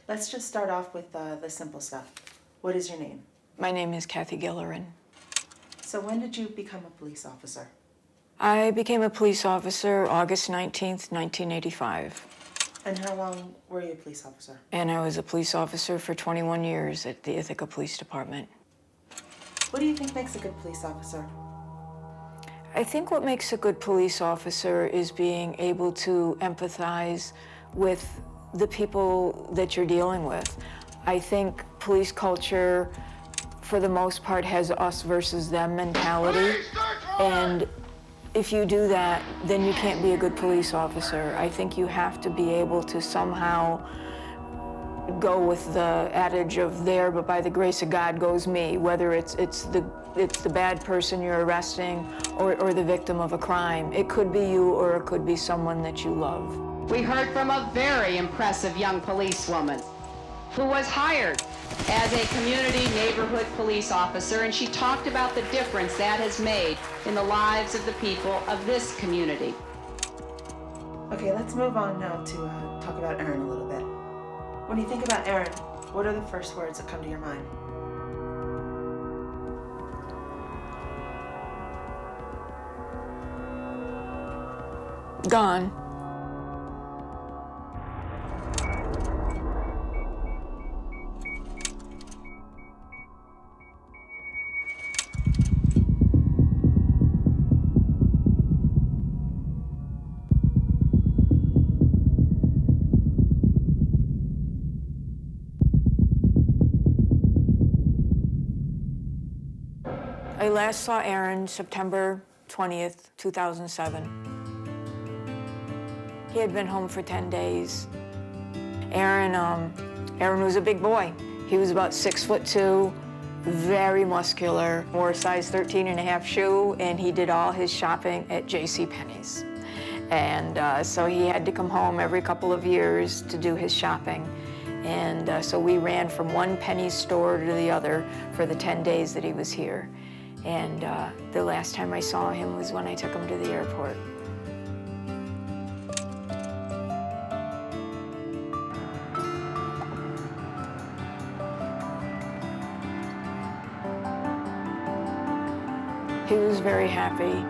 Let's just start off with the simple stuff. What is your name? My name is Kathy Gilleran. So when did you become a police officer? I became a police officer August 19th, 1985. And how long were you a police officer? And I was a police officer for 21 years at the Ithaca Police Department. What do you think makes a good police officer? I think what makes a good police officer is being able to empathize with the people that you're dealing with. I think police culture, for the most part, has us versus them mentality. And if you do that, then you can't be a good police officer. I think you have to be able to somehow go with the adage of there, but by the grace of God goes me, whether it's the bad person you're arresting or the victim of a crime. It could be you or it could be someone that you love. We heard from a very impressive young policewoman who was hired as a community neighborhood police officer, and she talked about the difference that has made in the lives of the people of this community. Okay, let's move on now to talk about AERYN a little bit. When you think about AERYN, what are the first words that come to your mind? Gone. I last saw AERYN September 20th, 2007. He had been home for 10 days. AERYN was a big boy. He was about 6'2", very muscular, wore a size 13.5 shoe, and he did all his shopping at JCPenney's. And so he had to come home every couple of years to do his shopping. And so we ran from one Penny's store to the other for the 10 days that he was here. And the last time I saw him was when I took him to the airport. He was very happy.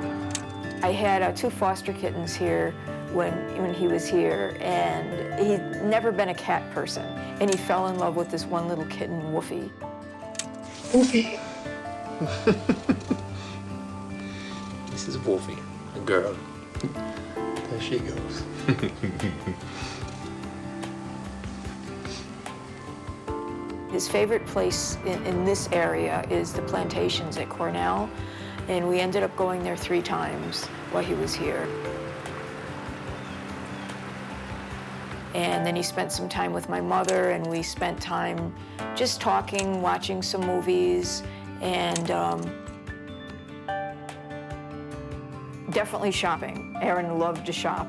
I had 2 foster kittens here when he was here, and he'd never been a cat person. And he fell in love with this one little kitten, Woofy. Woofy. This is Wolfie, a girl. There she goes. His favorite place in this area is the plantations at Cornell, and we ended up going there 3 times while he was here. And then he spent some time with my mother, and we spent time just talking, watching some movies, and definitely shopping. AERYN loved to shop.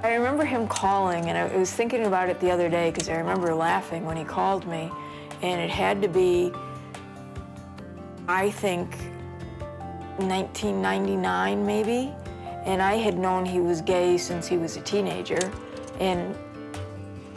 I remember him calling, and I was thinking about it the other day because I remember laughing when he called me, and it had to be, I think, 1999 maybe, and I had known he was gay since he was a teenager, and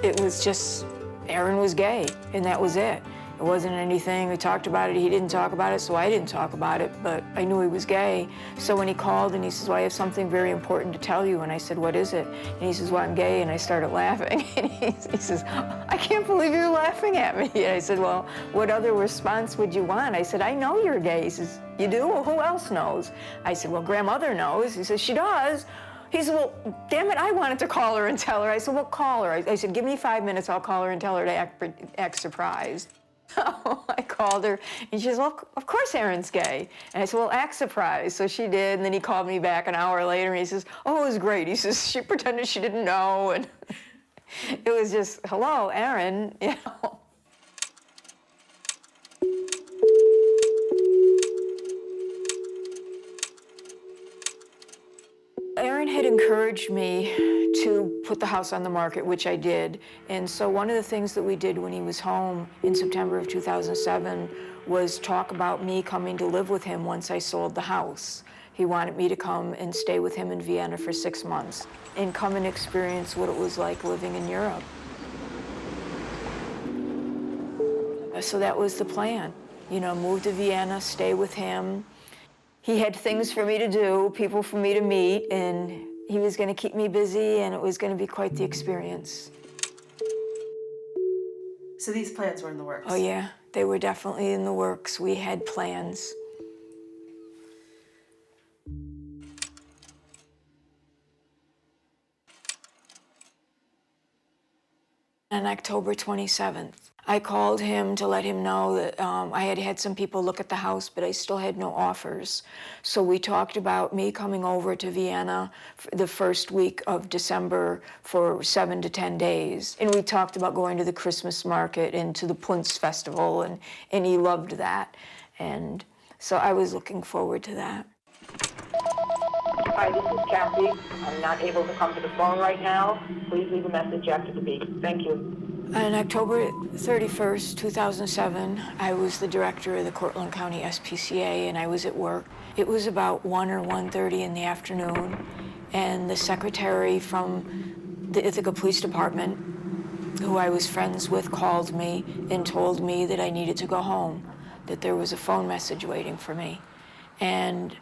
it was just, AERYN was gay, and that was it. It wasn't anything, we talked about it, he didn't talk about it, so I didn't talk about it, but I knew he was gay. So when he called and he says, well, I have something very important to tell you, and I said, what is it? And he says, well, I'm gay, and I started laughing. And he says, I can't believe you're laughing at me. And I said, well, what other response would you want? I said, I know you're gay. He says, you do? Well, who else knows? I said, well, grandmother knows. He says, she does. He said, well, damn it, I wanted to call her and tell her. I said, well, call her. I said, give me 5 minutes, I'll call her and tell her to act surprised. So I called her, and she says, well, of course AERYN's gay. And I said, well, act surprised. So she did, and then he called me back an hour later, and he says, oh, it was great. He says, she pretended she didn't know, and it was just, hello, AERYN, you know. AERYN had encouraged me to put the house on the market, which I did. And so one of the things that we did when he was home in September of 2007 was talk about me coming to live with him once I sold the house. He wanted me to come and stay with him in Vienna for 6 months and come and experience what it was like living in Europe. So that was the plan. You know, move to Vienna, stay with him. He had things for me to do, people for me to meet, and he was going to keep me busy, and it was going to be quite the experience. So these plans were in the works? Oh, yeah, they were definitely in the works. We had plans. On October 27th, I called him to let him know that I had had some people look at the house, but I still had no offers. So we talked about me coming over to Vienna for the first week of December for 7 to 10 days. And we talked about going to the Christmas market and to the Punz festival, and he loved that. And so I was looking forward to that. Hi, this is Kathy. I'm not able to come to the phone right now. Please leave a message after the beep. Thank you. On October 31st, 2007, I was the director of the Cortland County SPCA, and I was at work. It was about 1 or 1:30 in the afternoon, and the secretary from the Ithaca Police Department, who I was friends with, called me and told me that I needed to go home, that there was a phone message waiting for me. And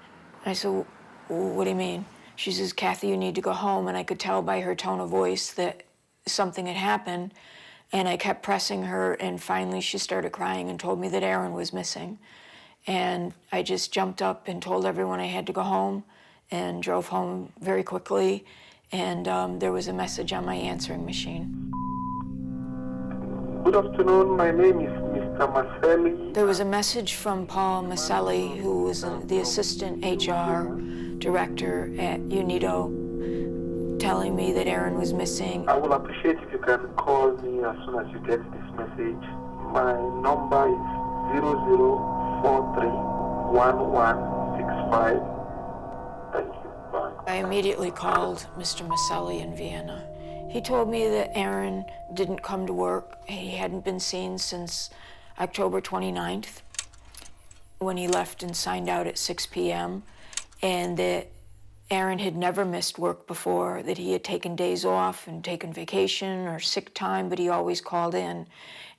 I said, what do you mean? She says, Kathy, you need to go home. And I could tell by her tone of voice that something had happened. And I kept pressing her, and finally she started crying and told me that AERYN was missing. And I just jumped up and told everyone I had to go home and drove home very quickly. And there was a message on my answering machine. Good afternoon, my name is Mr. Maselli. There was a message from Paul Maselli, who was the assistant HR director at UNIDO, telling me that AERYN was missing. I will appreciate if you can call me as soon as you get this message. My number is 00431165. Thank you. Bye. I immediately called Mr. Maselli in Vienna. He told me that AERYN didn't come to work. He hadn't been seen since October 29th, when he left and signed out at 6 p.m., and that AERYN had never missed work before, that he had taken days off and taken vacation or sick time, but he always called in.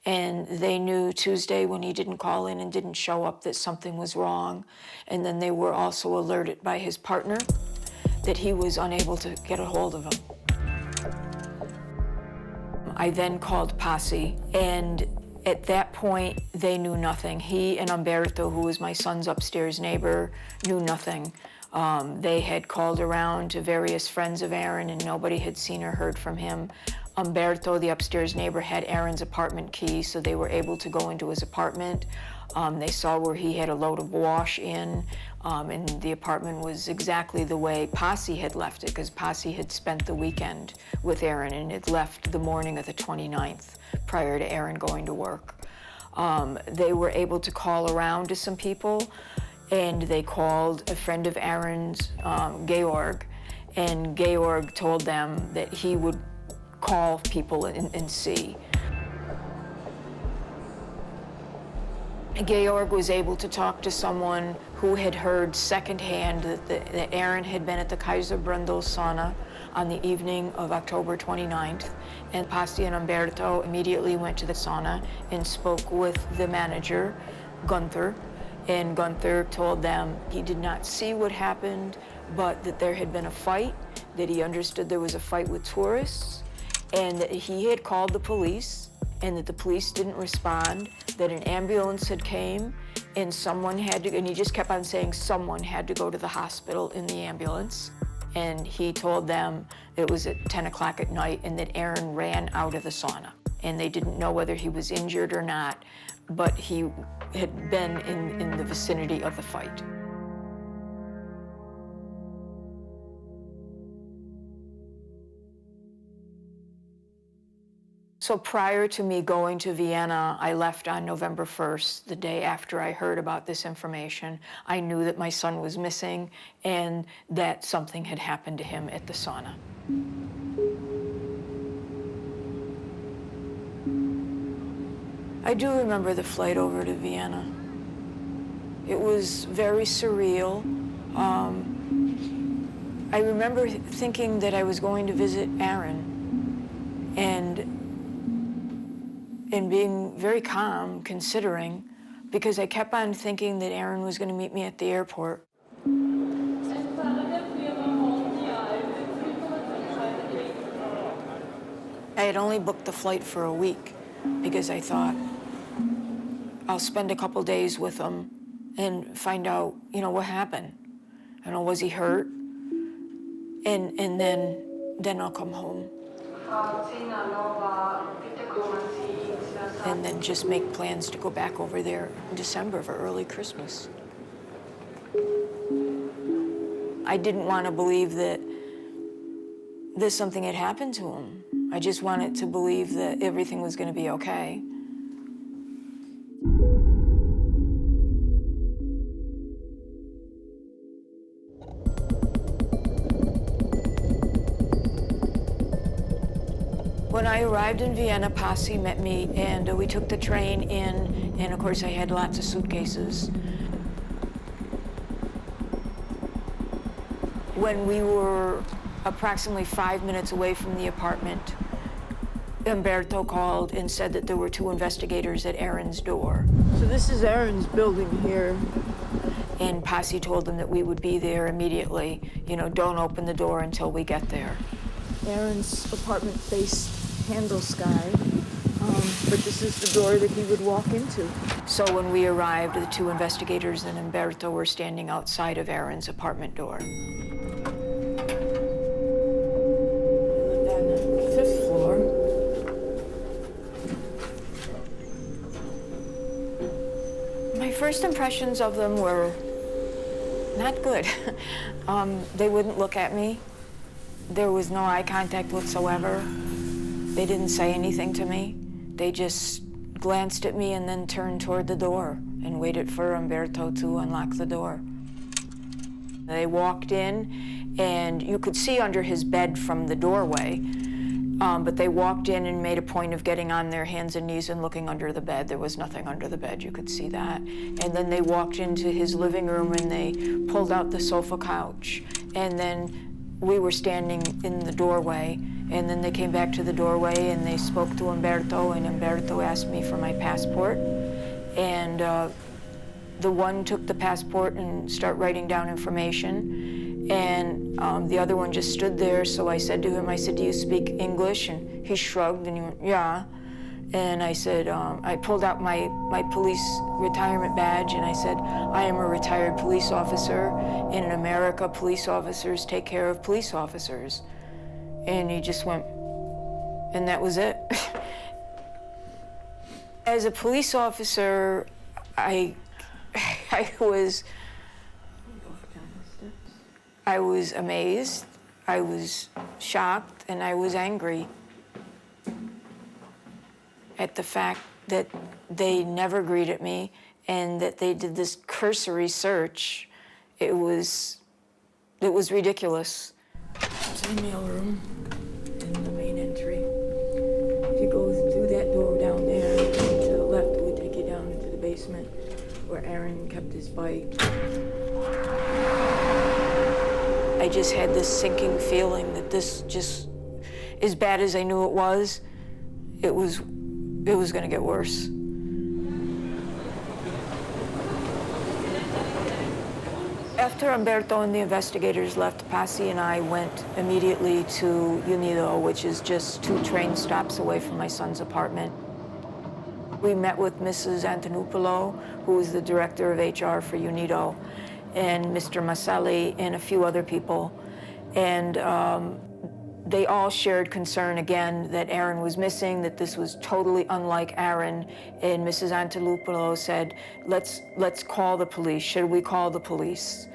And they knew Tuesday when he didn't call in and didn't show up that something was wrong. And then they were also alerted by his partner that he was unable to get a hold of him. I then called Posse, and at that point, they knew nothing. He and Umberto, who was my son's upstairs neighbor, knew nothing. They had called around to various friends of AERYN, and nobody had seen or heard from him. Umberto, the upstairs neighbor, had AERYN's apartment key, so they were able to go into his apartment. They saw where he had a load of wash in, and the apartment was exactly the way Posse had left it, because Posse had spent the weekend with AERYN and had left the morning of the 29th prior to AERYN going to work. They were able to call around to some people, and they called a friend of AERYN's, Georg, and Georg told them that he would call people and see. Georg was able to talk to someone who had heard secondhand that AERYN had been at the Kaiserbrunndel sauna on the evening of October 29th, and Posse and Umberto immediately went to the sauna and spoke with the manager, Gunther, and Gunther told them he did not see what happened, but that there had been a fight, that he understood there was a fight with tourists, and that he had called the police, and that the police didn't respond, that an ambulance had came, and someone had to, and he just kept on saying someone had to go to the hospital in the ambulance. And he told them it was at 10 o'clock at night and that AERYN ran out of the sauna. And they didn't know whether he was injured or not, but he had been in the vicinity of the fight. So prior to me going to Vienna, I left on November 1st, the day after I heard about this information. I knew that my son was missing and that something had happened to him at the sauna. I do remember the flight over to Vienna. It was very surreal. I remember thinking that I was going to visit AERYN and being very calm, considering, because I kept on thinking that AERYN was going to meet me at the airport. I had only booked the flight for a week because I thought I'll spend a couple days with him and find out, you know, what happened. I don't know, was he hurt? And then I'll come home. And then just make plans to go back over there in December for early Christmas. I didn't want to believe that something had happened to him. I just wanted to believe that everything was going to be okay. When I arrived in Vienna, Posse met me, and we took the train in, and of course I had lots of suitcases. When we were approximately 5 minutes away from the apartment, Umberto called and said that there were 2 investigators at AERYN's door. So this is AERYN's building here. And Posse told them that we would be there immediately. You know, don't open the door until we get there. AERYN's apartment faced Handel Sky, but this is the door that he would walk into. So when we arrived, the 2 investigators and Umberto were standing outside of AERYN's apartment door. We lived on the 5th floor. My first impressions of them were not good. They wouldn't look at me. There was no eye contact whatsoever. They didn't say anything to me. They just glanced at me and then turned toward the door and waited for Umberto to unlock the door. They walked in, and you could see under his bed from the doorway, but they walked in and made a point of getting on their hands and knees and looking under the bed. There was nothing under the bed, you could see that. And then they walked into his living room and they pulled out the sofa couch. And then we were standing in the doorway, and then they came back to the doorway and they spoke to Umberto, and Umberto asked me for my passport. And the one took the passport and started writing down information. And the other one just stood there, so I said to him, I said, do you speak English? And he shrugged and he went, yeah. And I said, I pulled out my police retirement badge and I said, I am a retired police officer, and in America, police officers take care of police officers. And he just went, and that was it. As a police officer, I was amazed, I was shocked, and I was angry at the fact that they never greeted me and that they did this cursory search. It was ridiculous. It's the mail room in the main entry. If you go through that door down there, and to the left, it would take you down into the basement where AERYN kept his bike. I just had this sinking feeling that this, just as bad as I knew it was going to get worse. After Umberto and the investigators left, Posse and I went immediately to Unido, which is just 2 train stops away from my son's apartment. We met with Mrs. Antonopoulou, who is the director of HR for Unido, and Mr. Maselli and a few other people. And they all shared concern again that AERYN was missing, that this was totally unlike AERYN. And Mrs. Antonopoulou said, let's call the police. Should we call the police?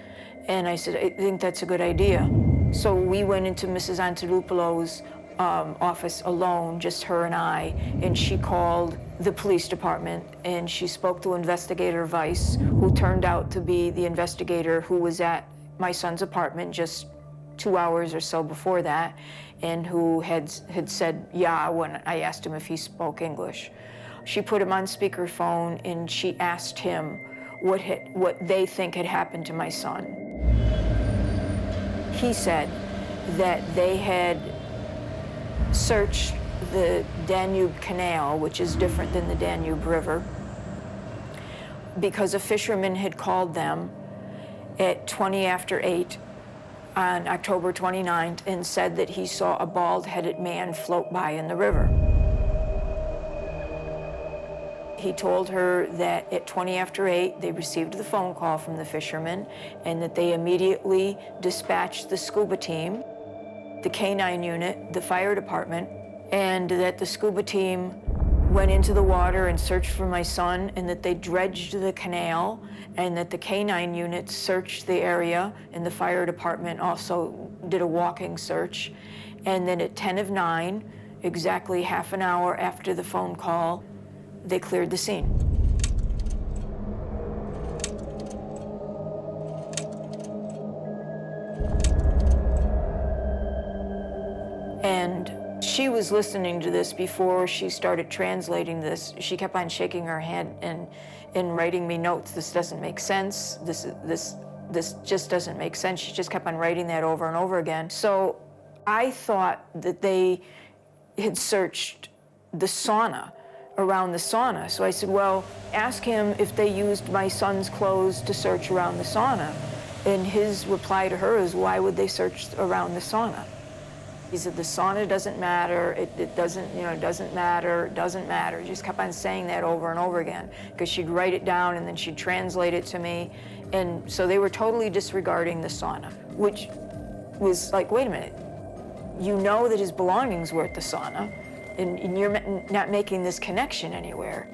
And I said, I think that's a good idea. So we went into Mrs. Antonopoulou's office alone, just her and I, and she called the police department, and she spoke to Investigator Weiss, who turned out to be the investigator who was at my son's apartment just 2 hours or so before that, and who had said yeah when I asked him if he spoke English. She put him on speakerphone, and she asked him what they think had happened to my son. He said that they had searched the Danube Canal, which is different than the Danube River, because a fisherman had called them at 20 after 8 on October 29th and said that he saw a bald-headed man float by in the river. He told her that at 20 after 8, they received the phone call from the fisherman and that they immediately dispatched the scuba team, the canine unit, the fire department, and that the scuba team went into the water and searched for my son, and that they dredged the canal, and that the canine unit searched the area, and the fire department also did a walking search. And then at 10 of 9, exactly half an hour after the phone call, they cleared the scene. And she was listening to this before she started translating this. She kept on shaking her head and writing me notes. This doesn't make sense. This just doesn't make sense. She just kept on writing that over and over again. So I thought that they had searched the sauna, around the sauna. So I said, well, ask him if they used my son's clothes to search around the sauna. And his reply to her is, why would they search around the sauna? He said, the sauna doesn't matter, it doesn't, it doesn't matter, it doesn't matter. He just kept on saying that over and over again, because she'd write it down and then she'd translate it to me. And so they were totally disregarding the sauna, which was like, wait a minute, you know that his belongings were at the sauna, and you're not making this connection anywhere.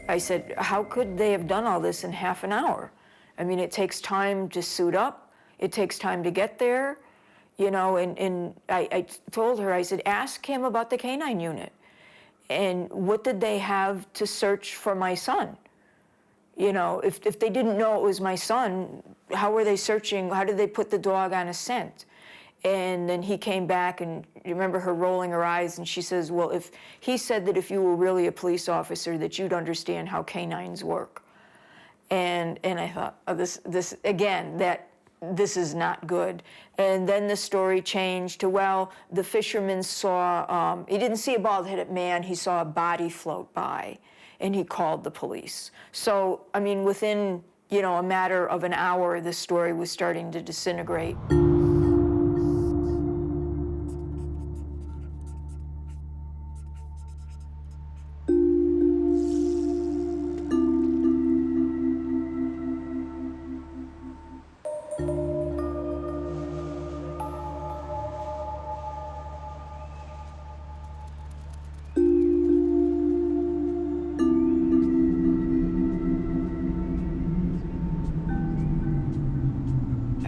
I said, how could they have done all this in half an hour? I mean, it takes time to suit up, it takes time to get there. And I told her, I said, ask him about the canine unit. And what did they have to search for my son? If they didn't know it was my son, how were they searching? How did they put the dog on a scent? And then he came back, and you remember her rolling her eyes, and she says, well, if he said that if you were really a police officer, that you'd understand how canines work. And I thought, oh, this again, that this is not good. And then the story changed to, well, the fisherman saw, he didn't see a bald-headed man, he saw a body float by, and he called the police. So, I mean, within, a matter of an hour, the story was starting to disintegrate.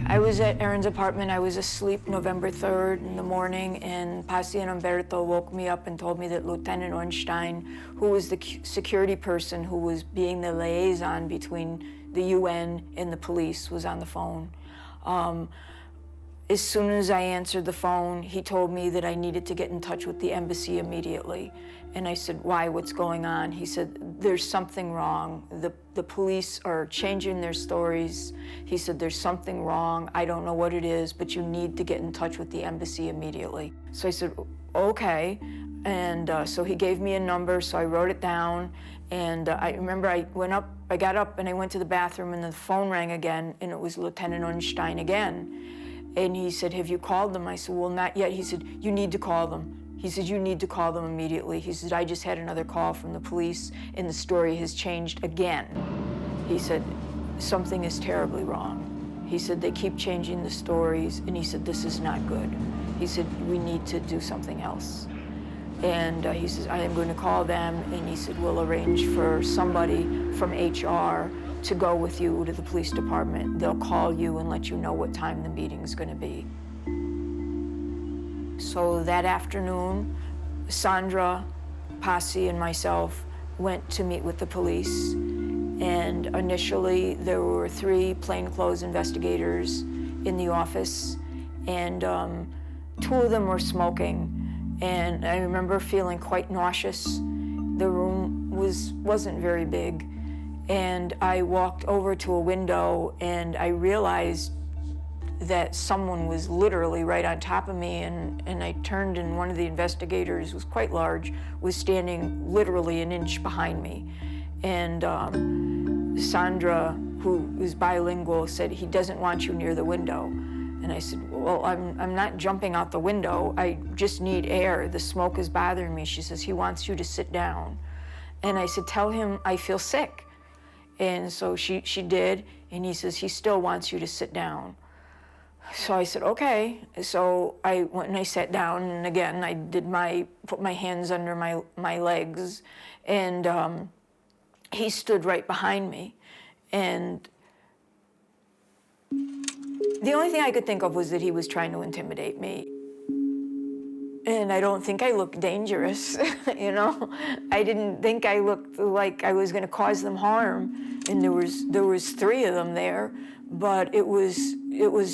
I was at AERYN's apartment. I was asleep November 3rd in the morning, and Pasi and Umberto woke me up and told me that Lieutenant Ornstein, who was the security person who was being the liaison between the UN and the police, was on the phone. As soon as I answered the phone, he told me that I needed to get in touch with the embassy immediately. And I said, why, what's going on? He said, there's something wrong. The police are changing their stories. He said, there's something wrong. I don't know what it is, but you need to get in touch with the embassy immediately. So I said, okay. And so he gave me a number, so I wrote it down. And I remember I got up and I went to the bathroom, and the phone rang again, and it was Lieutenant Ornstein again. And he said, have you called them? I said, well, not yet. He said, you need to call them. He said, you need to call them immediately. He said, I just had another call from the police, and the story has changed again. He said, something is terribly wrong. He said, they keep changing the stories, and he said, this is not good. He said, we need to do something else. And he says, I am going to call them, and he said, we'll arrange for somebody from HR to go with you to the police department. They'll call you and let you know what time the meeting's going to be. So that afternoon, Sandra, Pasi, and myself went to meet with the police. And initially, there were 3 plainclothes investigators in the office, and 2 of them were smoking. And I remember feeling quite nauseous. The room wasn't very big. And I walked over to a window, and I realized that someone was literally right on top of me, and I turned, and one of the investigators, was quite large, was standing literally an inch behind me. And Sandra, who is bilingual, said, "He doesn't want you near the window." And I said, "Well, I'm not jumping out the window. I just need air. The smoke is bothering me." She says, "He wants you to sit down." And I said, "Tell him I feel sick." And so she did, and he says, "He still wants you to sit down." So I said, "Okay." So I went and I sat down, and again, I did put my hands under my legs, and he stood right behind me. And the only thing I could think of was that he was trying to intimidate me. And I don't think I looked dangerous, you know? I didn't think I looked like I was gonna cause them harm. And there was 3 of them there, but it was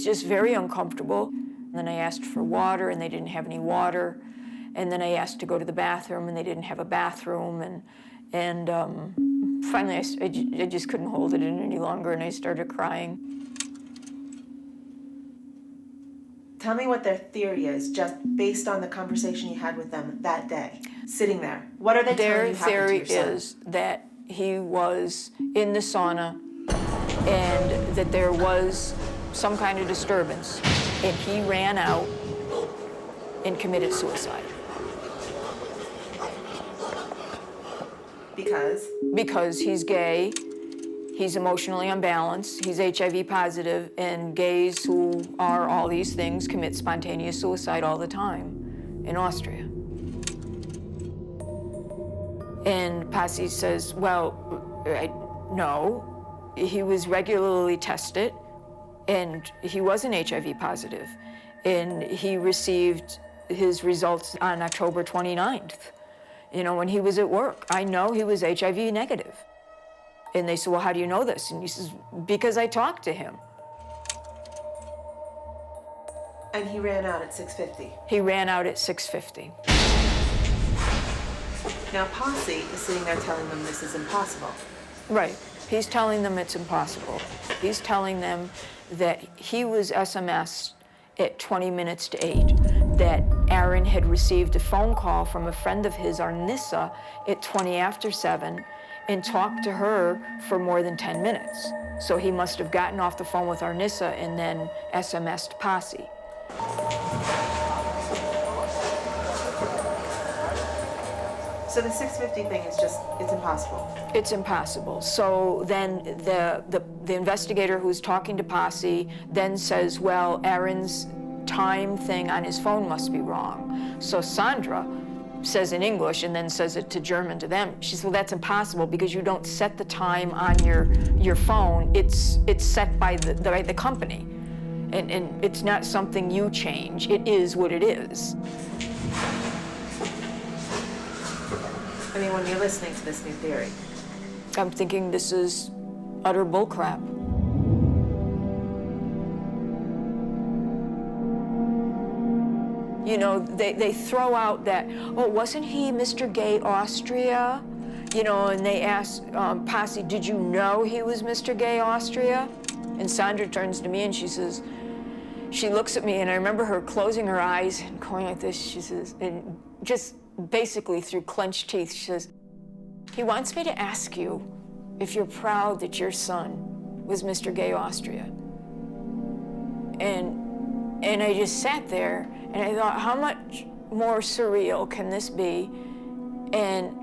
just very uncomfortable. And then I asked for water, and they didn't have any water. And then I asked to go to the bathroom, and they didn't have a bathroom. And finally, I just couldn't hold it in any longer, and I started crying. Tell me what their theory is, just based on the conversation you had with them that day, sitting there. What are they telling you happened to your son? Their theory is that he was in the sauna and that there was some kind of disturbance, and he ran out and committed suicide. Because? Because he's gay, he's emotionally unbalanced, he's HIV positive, and gays who are all these things commit spontaneous suicide all the time in Austria. And Pasi says, well, no, he was regularly tested, and he wasn't HIV positive, and he received his results on October 29th. You know, when he was at work. I know he was HIV negative. And they said, well, how do you know this? And he says, because I talked to him. And he ran out at 6:50. He ran out at 6:50. Now, Posse is sitting there telling them this is impossible. Right. He's telling them it's impossible. He's telling them that he was SMS'd at 20 minutes to 8, that AERYN had received a phone call from a friend of his, Arnissa, at 20 after 7, and talked to her for more than 10 minutes. So he must have gotten off the phone with Arnissa and then SMS'd Posse. So the 6:50 thing is just, it's impossible. It's impossible. So then the investigator who's talking to Posse then says, well, AERYN's time thing on his phone must be wrong. So Sandra says in English and then says it to German to them. She says, well, that's impossible because you don't set the time on your phone. It's set by the company. And it's not something you change. It is what it is. I mean, when you're listening to this new theory. I'm thinking this is utter bullcrap. You know, they throw out that, oh, wasn't he Mr. Gay Austria? You know, and they ask Posse, did you know he was Mr. Gay Austria? And Sandra turns to me and she says, she looks at me, and I remember her closing her eyes and going like this. She says, and just basically through clenched teeth, she says, he wants me to ask you if you're proud that your son was Mr. Gay Austria. And I just sat there and I thought, how much more surreal can this be? And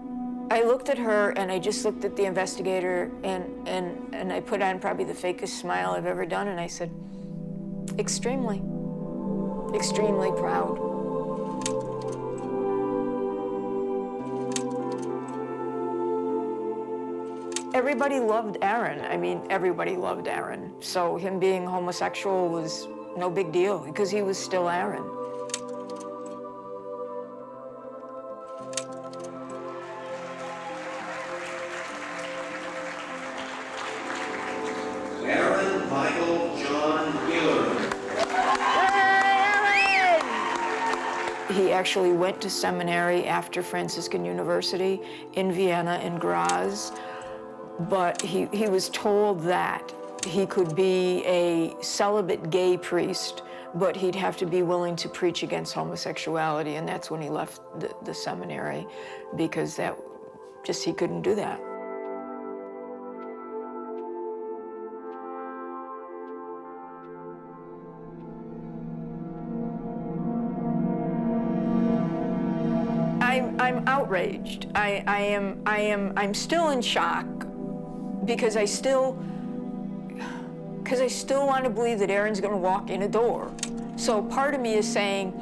I looked at her and I just looked at the investigator and I put on probably the fakest smile I've ever done, and I said, extremely, extremely proud. Everybody loved AERYN. I mean, everybody loved AERYN. So him being homosexual was no big deal because he was still AERYN. AERYN Michael John Gilleran. He actually went to seminary after Franciscan University in Vienna and Graz, but he was told that He could be a celibate gay priest, but he'd have to be willing to preach against homosexuality, and that's when he left the seminary, because he couldn't do that. I'm outraged. I'm still in shock, because I still want to believe that Aeryn's going to walk in a door. So part of me is saying,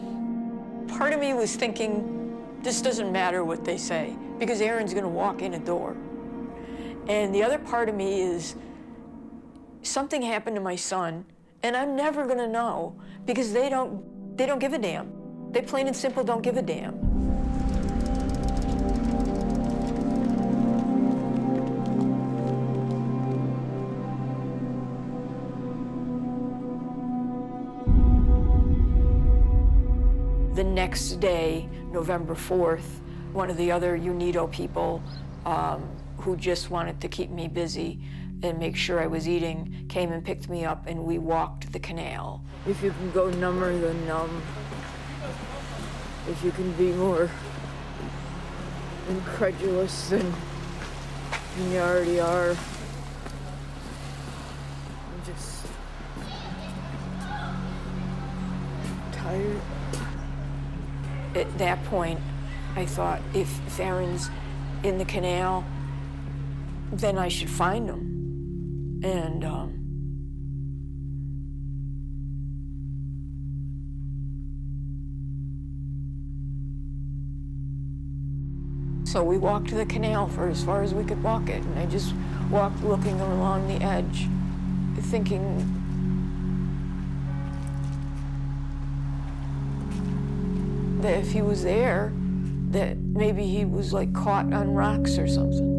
part of me was thinking, this doesn't matter what they say, because Aeryn's going to walk in a door. And the other part of me is, something happened to my son, and I'm never going to know, because they don't give a damn. They plain and simple don't give a damn. The next day, November 4th, one of the other UNIDO people who just wanted to keep me busy and make sure I was eating came and picked me up, and we walked the canal. If you can go number than numb, if you can be more incredulous than you already are, I'm just tired. At that point, I thought, if Aeryn's in the canal, then I should find him. And so we walked the canal for as far as we could walk it, and I just walked looking along the edge, thinking, that if he was there, that maybe he was like caught on rocks or something.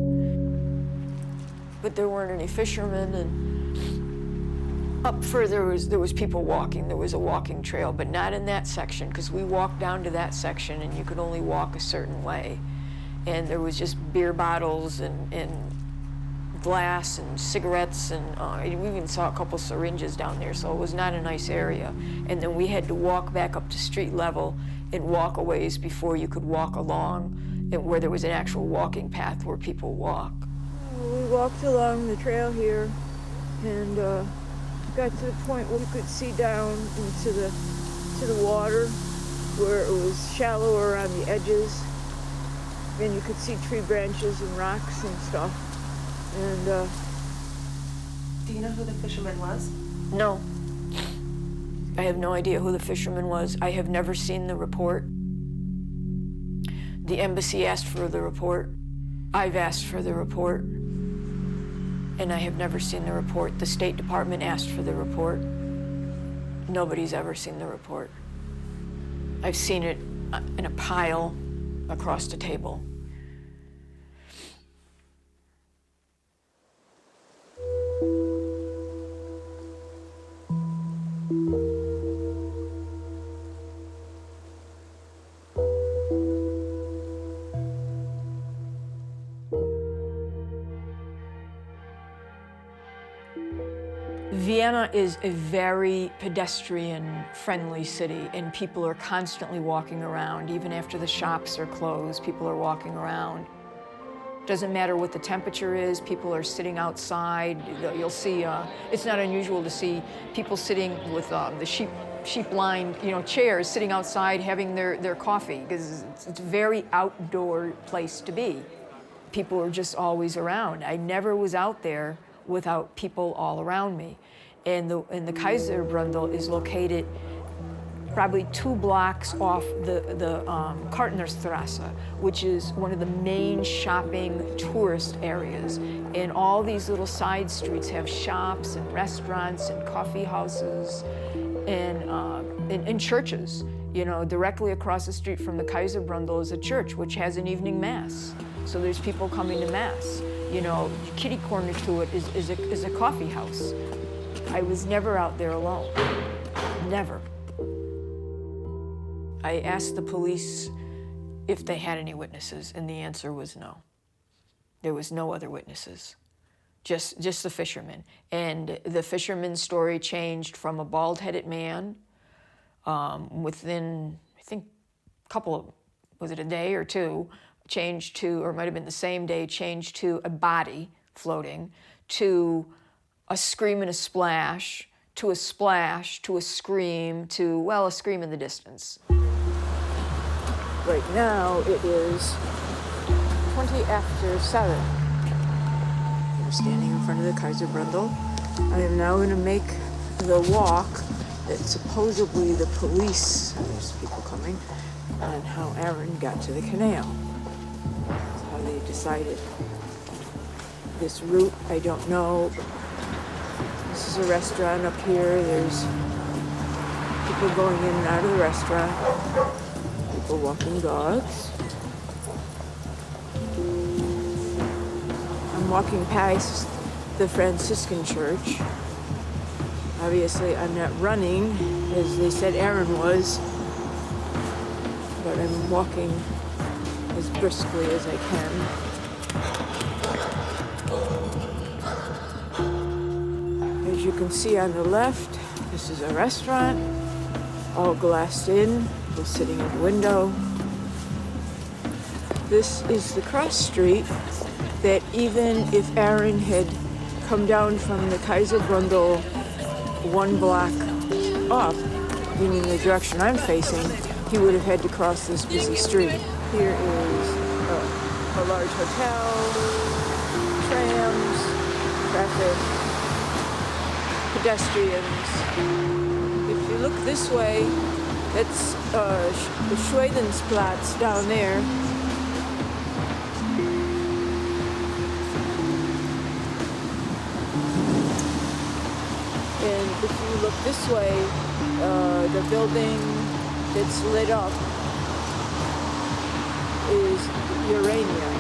But there weren't any fishermen, and up further there was people walking. There was a walking trail, but not in that section, because we walked down to that section and you could only walk a certain way. And there was just beer bottles and glass and cigarettes, and we even saw a couple syringes down there, so it was not a nice area. And then we had to walk back up to street level and walk a ways before you could walk along, and where there was an actual walking path where people walk. We walked along the trail here and got to the point where we could see down into the water, where it was shallower on the edges, and you could see tree branches and rocks and stuff. And do you know who the fisherman was? No. I have no idea who the fisherman was. I have never seen the report. The embassy asked for the report. I've asked for the report, and I have never seen the report. The State Department asked for the report. Nobody's ever seen the report. I've seen it in a pile across the table. Vienna is a very pedestrian-friendly city, and people are constantly walking around. Even after the shops are closed, people are walking around. Doesn't matter what the temperature is, people are sitting outside. You'll see, it's not unusual to see people sitting with the sheep-lined, chairs, sitting outside having their coffee, because it's a very outdoor place to be. People are just always around. I never was out there without people all around me. And the Kaiserbrunndel is located probably 2 blocks off the Kartnerstrasse, which is one of the main shopping tourist areas. And all these little side streets have shops and restaurants and coffee houses and churches. Directly across the street from the Kaiserbrunndel is a church, which has an evening mass. So there's people coming to mass. Kitty corner to it is a coffee house. I was never out there alone, never. I asked the police if they had any witnesses, and the answer was no. There was no other witnesses, just the fishermen. And the fisherman's story changed from a bald-headed man within, I think, a couple of, was it a day or two, changed to, or it might have been the same day, changed to a body floating, to a scream and a splash, to a splash, to a scream, to, well, a scream in the distance. Right now it is 20 after 7. We're standing in front of the Kaiserbrundel. I am now going to make the walk that supposedly the police, there's people coming, on how AERYN got to the canal. That's how they decided. This route, I don't know. This is a restaurant up here. There's people going in and out of the restaurant. People walking dogs. I'm walking past the Franciscan church. Obviously, I'm not running, as they said AERYN was, but I'm walking as briskly as I can. As you can see on the left, this is a restaurant, all glassed in, people sitting in the window. This is the cross street that even if AERYN had come down from the Kaiserbrundel 1 block up, meaning the direction I'm facing, he would have had to cross this busy street. Here is a large hotel, trams, traffic, pedestrians. If you look this way, that's the Schwedensplatz down there. And if you look this way, the building that's lit up is Urania.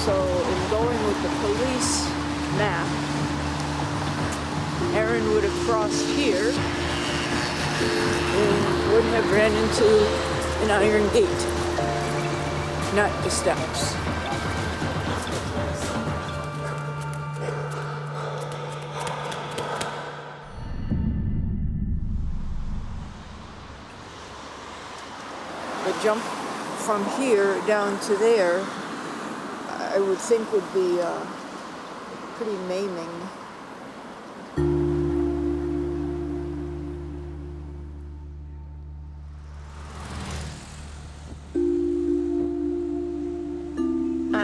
So in going with the police map, AERYN would have crossed here and would have ran into an iron gate, not the steps. The jump from here down to there, I would think would be pretty maiming.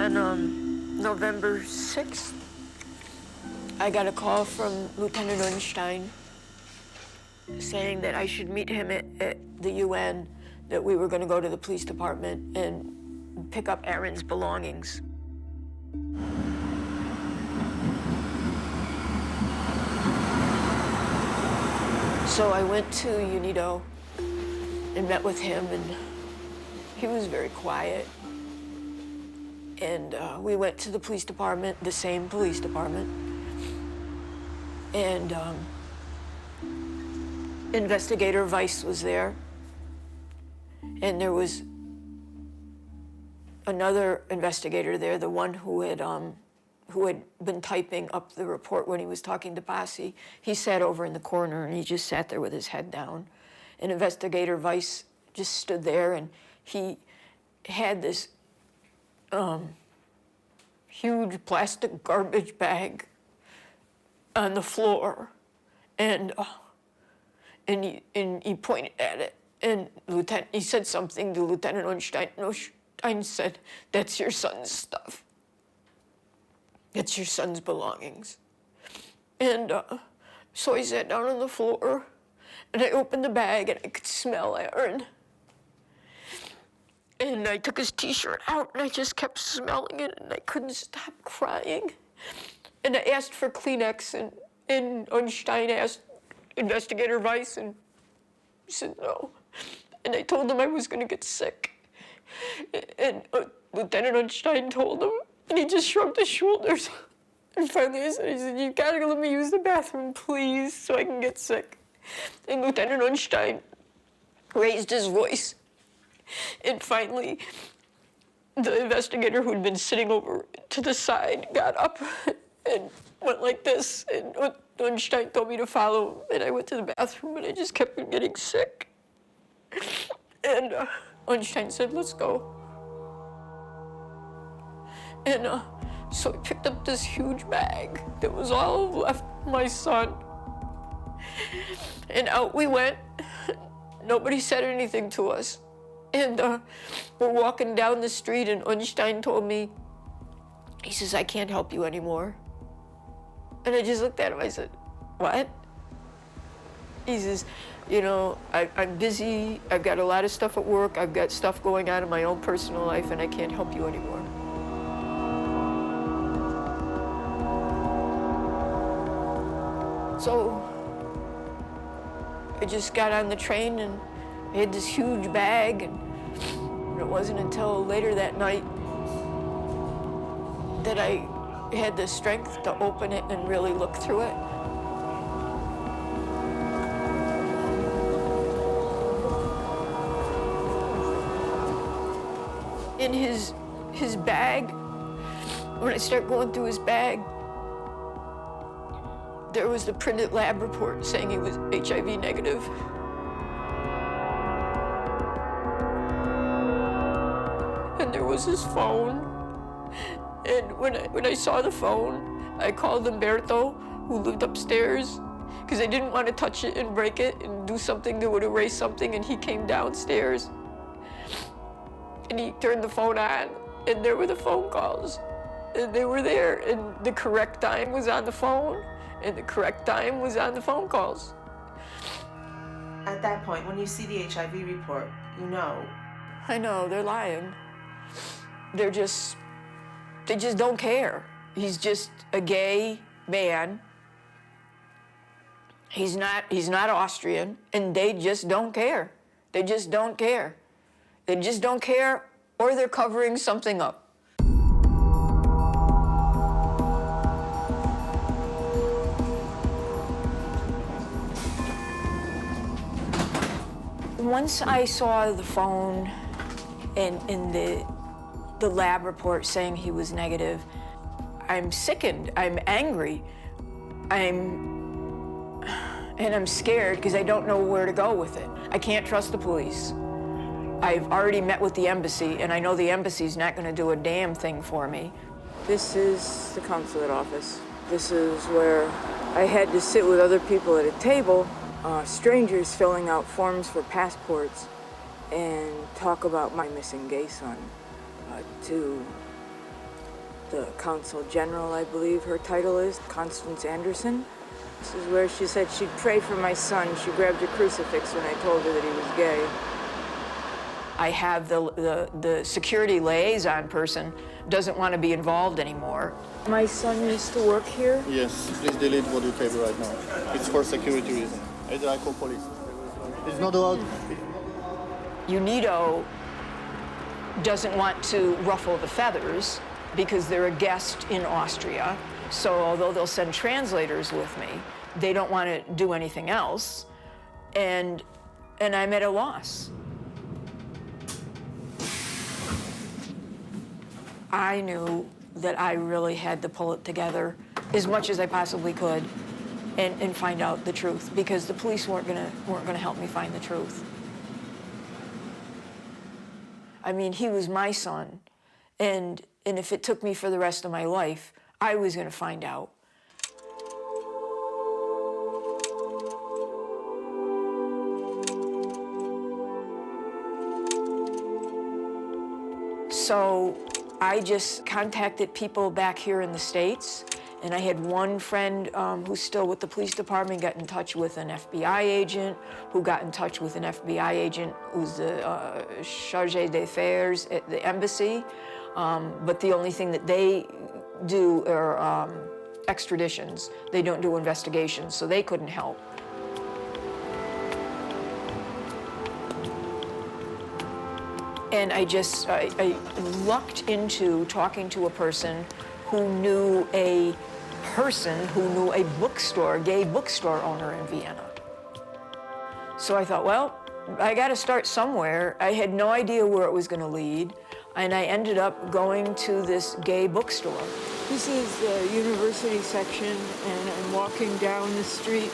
On November 6th, I got a call from Lieutenant Unstein saying that I should meet him at the UN, that we were going to go to the police department and pick up AERYN's belongings. So I went to UNIDO and met with him, and he was very quiet. And we went to the police department, the same police department, and Investigator Weiss was there, and there was another investigator there, the one who had been typing up the report when he was talking to Bassi. He sat over in the corner, and he just sat there with his head down. And Investigator Weiss just stood there, and he had this huge plastic garbage bag on the floor, and he pointed at it, and he said something to Lieutenant Unstein. Unstein said, "That's your son's stuff. That's your son's belongings." And so I sat down on the floor, and I opened the bag, and I could smell AERYN. And I took his T-shirt out, and I just kept smelling it, and I couldn't stop crying. And I asked for Kleenex, and Unstein asked Investigator Weiss, and he said no. And I told him I was going to get sick. And Lieutenant Unstein told him, and he just shrugged his shoulders. And finally I said, "You gotta let me use the bathroom, please, so I can get sick." And Lieutenant Unstein raised his voice. And finally, the investigator who'd been sitting over to the side got up, and went like this, and Unstein told me to follow, and I went to the bathroom, and I just kept on getting sick. And Unstein said, let's go. And so I picked up this huge bag that was all left my son. And out we went. Nobody said anything to us. And we're walking down the street, and Unstein told me, he says, I can't help you anymore. And I just looked at him, I said, what? He says, you know, I'm busy, I've got a lot of stuff at work, I've got stuff going on in my own personal life, and I can't help you anymore. So I just got on the train, and I had this huge bag, and it wasn't until later that night that I had the strength to open it and really look through it. In his bag, when I start going through his bag, there was the printed lab report saying he was HIV negative. And there was his phone. And when I saw the phone, I called Umberto, who lived upstairs, because I didn't want to touch it and break it and do something that would erase something, and he came downstairs. And he turned the phone on, and there were the phone calls. And they were there, and the correct time was on the phone, and the correct time was on the phone calls. At that point, when you see the HIV report, you know. I know, they're lying. They just don't care. He's just a gay man. He's not Austrian, and they just don't care. They just don't care. They just don't care, or they're covering something up. Once I saw the phone and in the lab report saying he was negative, I'm sickened, I'm angry, and I'm scared because I don't know where to go with it. I can't trust the police. I've already met with the embassy, and I know the embassy's not going to do a damn thing for me. This is the consulate office. This is where I had to sit with other people at a table, strangers filling out forms for passports, and talk about my missing gay son to the Consul General, I believe her title is, Constance Anderson. This is where she said she'd pray for my son. She grabbed a crucifix when I told her that he was gay. I have the security liaison person doesn't want to be involved anymore. My son used to work here. Yes, please delete what you type right now. It's for security reasons. Either I call police. It's not allowed. UNIDO doesn't want to ruffle the feathers because they're a guest in Austria. So although they'll send translators with me, they don't want to do anything else. And I'm at a loss. I knew that I really had to pull it together as much as I possibly could and find out the truth, because the police weren't gonna help me find the truth. I mean, he was my son, and if it took me for the rest of my life, I was gonna find out. So I just contacted people back here in the States, and I had one friend who's still with the police department, got in touch with an FBI agent, who got in touch with an FBI agent who's the chargé d'affaires at the embassy. But the only thing that they do are extraditions. They don't do investigations, so they couldn't help. And I lucked into talking to a person who knew a bookstore, gay bookstore owner in Vienna. So I thought, well, I got to start somewhere. I had no idea where it was going to lead, and I ended up going to this gay bookstore. This is the university section, and I'm walking down the street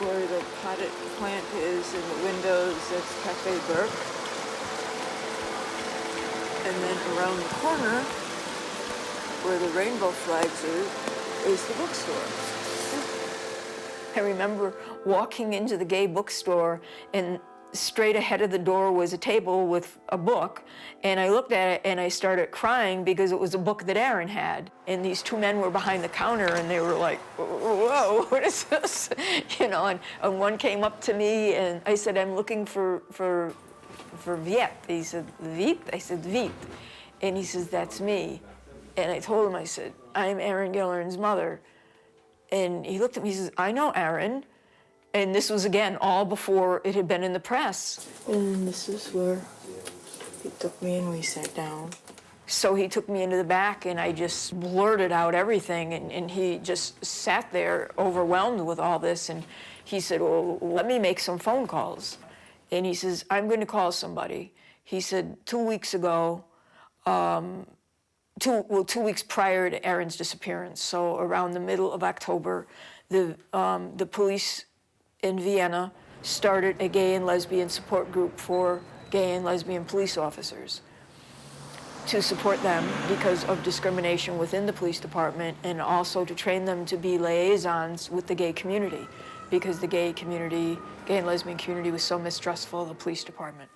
where the potted plant is in the windows. That's Cafe Burke. And then around the corner, where the rainbow flags are, is the bookstore. I remember walking into the gay bookstore, and straight ahead of the door was a table with a book, and I looked at it and I started crying because it was a book that AERYN had. And these two men were behind the counter and they were like, whoa, what is this? You know, and one came up to me and I said, I'm looking for Viet. He said, Viet? I said, Viet. And he says, that's me. And I told him, I said, I'm AERYN Gilleran's mother. And he looked at me, he says, I know AERYN. And this was, again, all before it had been in the press. And this is where he took me and we sat down. So he took me into the back and I just blurted out everything, and he just sat there overwhelmed with all this, and he said, well, let me make some phone calls. And he says, I'm going to call somebody. He said 2 weeks ago, 2 weeks prior to AERYN's disappearance, so around the middle of October, the police in Vienna started a gay and lesbian support group for gay and lesbian police officers to support them because of discrimination within the police department, and also to train them to be liaisons with the gay community, because the gay and lesbian community was so mistrustful of the police department.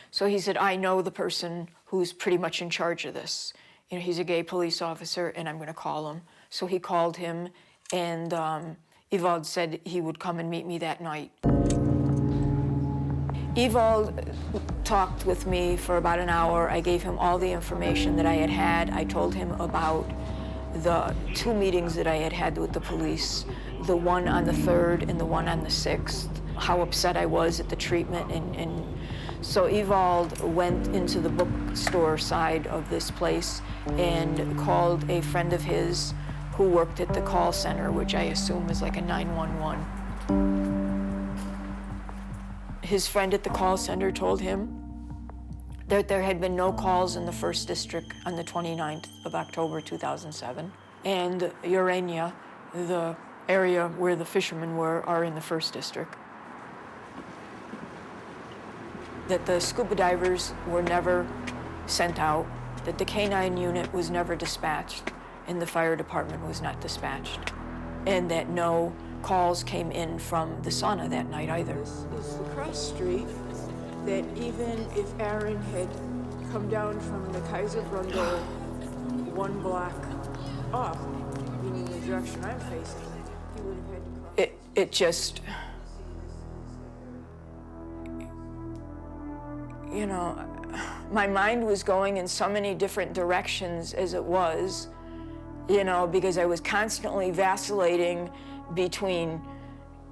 So he said, I know the person who's pretty much in charge of this. You know, he's a gay police officer, and I'm going to call him. So he called him, and Ewald said he would come and meet me that night. Ewald talked with me for about an hour. I gave him all the information that I had had. I told him about the 2 meetings that I had had with the police, the one on the 3rd and the one on the 6th, how upset I was at the treatment. And so Ewald went into the bookstore side of this place and called a friend of his who worked at the call center, which I assume is like a 911. His friend at the call center told him that there had been no calls in the 1st District on the 29th of October, 2007. And Urania, the area where the fishermen were, are in the 1st District. That the scuba divers were never sent out, that the K-9 unit was never dispatched, and the fire department was not dispatched, and that no calls came in from the sauna that night either. This is the cross street that even if AERYN had come down from the Kaiserbrunndel 1 block up, meaning the direction I'm facing, he would have had to cross. It just, you know, my mind was going in so many different directions as it was, you know, because I was constantly vacillating between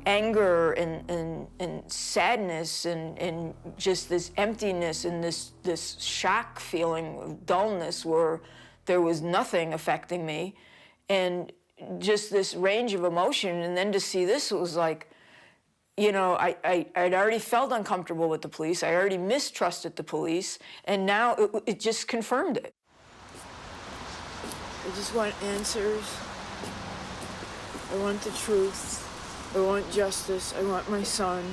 anger and sadness and just this emptiness and this shock feeling of dullness where there was nothing affecting me, and just this range of emotion. And then to see this, it was like, you know, I'd already felt uncomfortable with the police. I already mistrusted the police, and now it just confirmed it. I just want answers. I want the truth. I want justice. I want my son.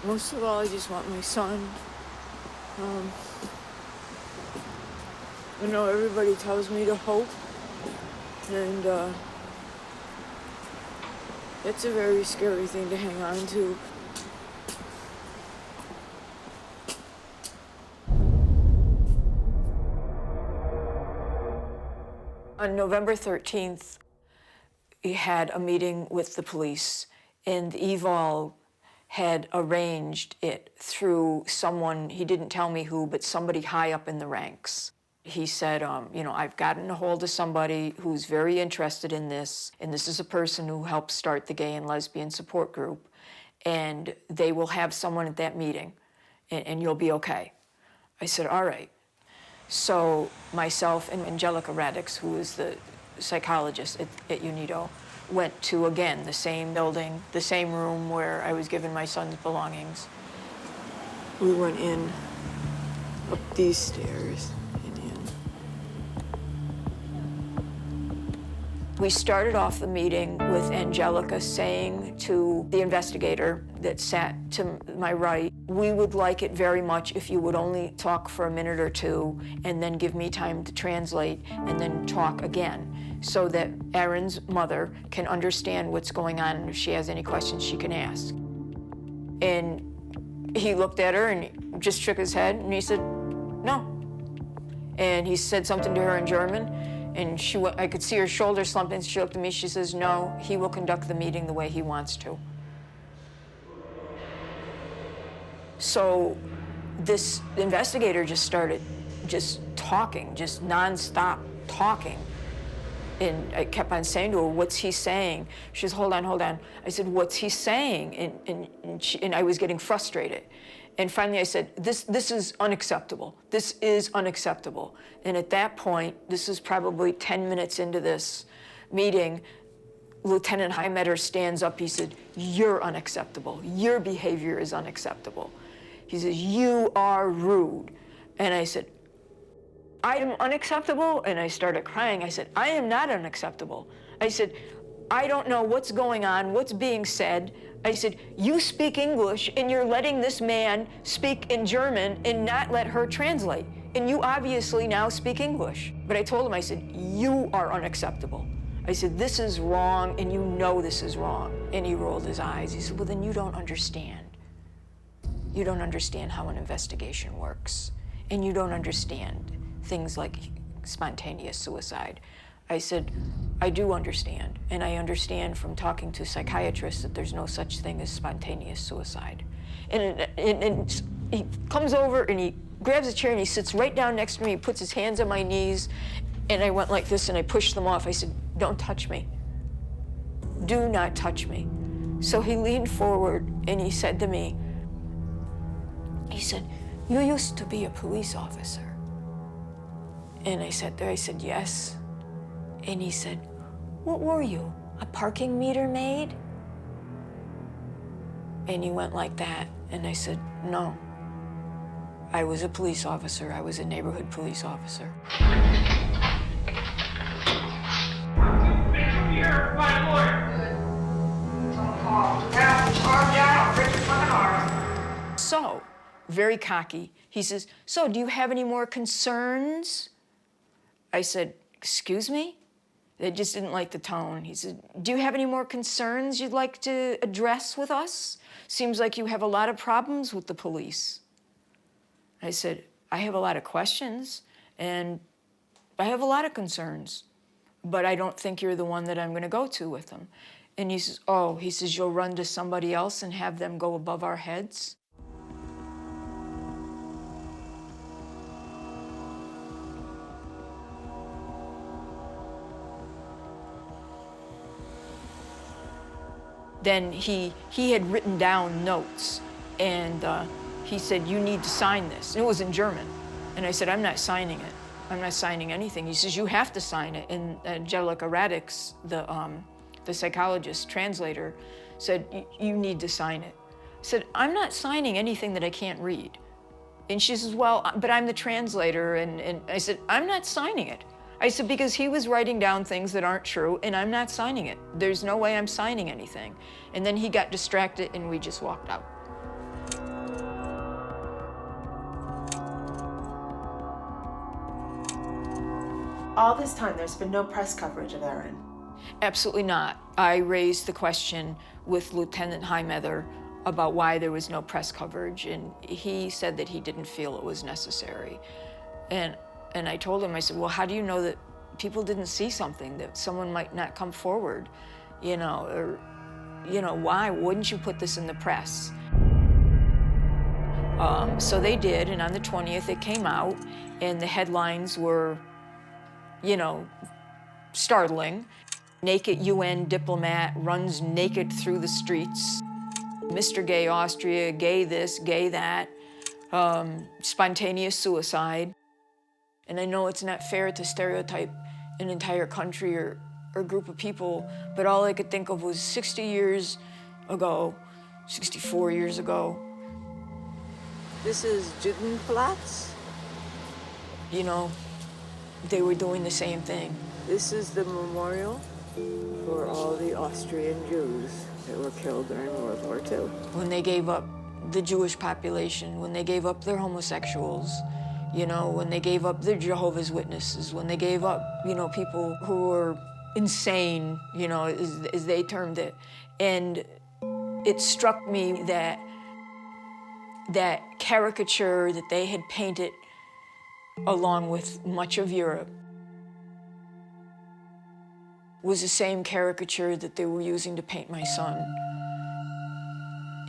Most of all, I just want my son. I know everybody tells me to hope, and that's a very scary thing to hang on to. On November 13th, he had a meeting with the police, and Ewald had arranged it through someone, he didn't tell me who, but somebody high up in the ranks. He said, you know, I've gotten a hold of somebody who's very interested in this, and this is a person who helped start the gay and lesbian support group, and they will have someone at that meeting, and you'll be okay. I said, all right. So myself and Angelica Radix, who is the psychologist at UNIDO, went to, again, the same building, the same room where I was given my son's belongings. We went in up these stairs and in. We started off the meeting with Angelica saying to the investigator that sat to my right, we would like it very much if you would only talk for a minute or two and then give me time to translate and then talk again so that AERYN's mother can understand what's going on and if she has any questions she can ask. And he looked at her and he just shook his head and he said, no. And he said something to her in German. And I could see her shoulders slumping. She looked at me, she says, no, he will conduct the meeting the way he wants to. So this investigator just started just talking, just nonstop talking. And I kept on saying to her, what's he saying? She says, hold on, hold on. I said, what's he saying? And I was getting frustrated. And finally I said, this is unacceptable. This is unacceptable. And at that point, this is probably 10 minutes into this meeting, Lieutenant Heimetter stands up, he said, you're unacceptable. Your behavior is unacceptable. He says, you are rude. And I said, I am unacceptable? And I started crying. I said, I am not unacceptable. I said, I don't know what's going on, what's being said. I said, you speak English and you're letting this man speak in German and not let her translate. And you obviously now speak English. But I told him, I said, you are unacceptable. I said, this is wrong and you know this is wrong. And he rolled his eyes. He said, well, then you don't understand. You don't understand how an investigation works. And you don't understand things like spontaneous suicide. I said, I do understand, and I understand from talking to psychiatrists that there's no such thing as spontaneous suicide. And he comes over and he grabs a chair and he sits right down next to me, he puts his hands on my knees, and I went like this and I pushed them off. I said, don't touch me. Do not touch me. So he leaned forward and he said to me, he said, you used to be a police officer. And I sat there, I said, yes. And he said, what were you, a parking meter maid? And he went like that, and I said, no. I was a police officer. I was a neighborhood police officer. Here, my lawyer. Charge out, Richard fucking arm. So, very cocky, he says, so do you have any more concerns? I said, excuse me? They just didn't like the tone. He said, do you have any more concerns you'd like to address with us? Seems like you have a lot of problems with the police. I said, I have a lot of questions, and I have a lot of concerns, but I don't think you're the one that I'm gonna go to with them. And he says, oh, he says, you'll run to somebody else and have them go above our heads? Then he had written down notes, and he said, you need to sign this. And it was in German. And I said, I'm not signing it. I'm not signing anything. He says, you have to sign it. And Angelica Radix, the psychologist, translator, said, you need to sign it. I said, I'm not signing anything that I can't read. And she says, well, but I'm the translator. And I said, I'm not signing it. I said, because he was writing down things that aren't true, and I'm not signing it. There's no way I'm signing anything. And then he got distracted, and we just walked out. All this time, there's been no press coverage of AERYN. Absolutely not. I raised the question with Lieutenant Heimetter about why there was no press coverage, and he said that he didn't feel it was necessary. And I told him, I said, well, how do you know that people didn't see something, that someone might not come forward, you know, or, you know, why wouldn't you put this in the press? So they did, and on the 20th it came out, and the headlines were, you know, startling. Naked UN diplomat runs naked through the streets. Mr. Gay Austria, gay this, gay that, spontaneous suicide. And I know it's not fair to stereotype an entire country or group of people, but all I could think of was 60 years ago, 64 years ago. This is Judenplatz. You know, they were doing the same thing. This is the memorial. for all the Austrian Jews that were killed during World War II. When they gave up the Jewish population, when they gave up their homosexuals, you know, when they gave up their Jehovah's Witnesses, when they gave up, you know, people who were insane, you know, as they termed it. And it struck me that that caricature that they had painted along with much of Europe was the same caricature that they were using to paint my son.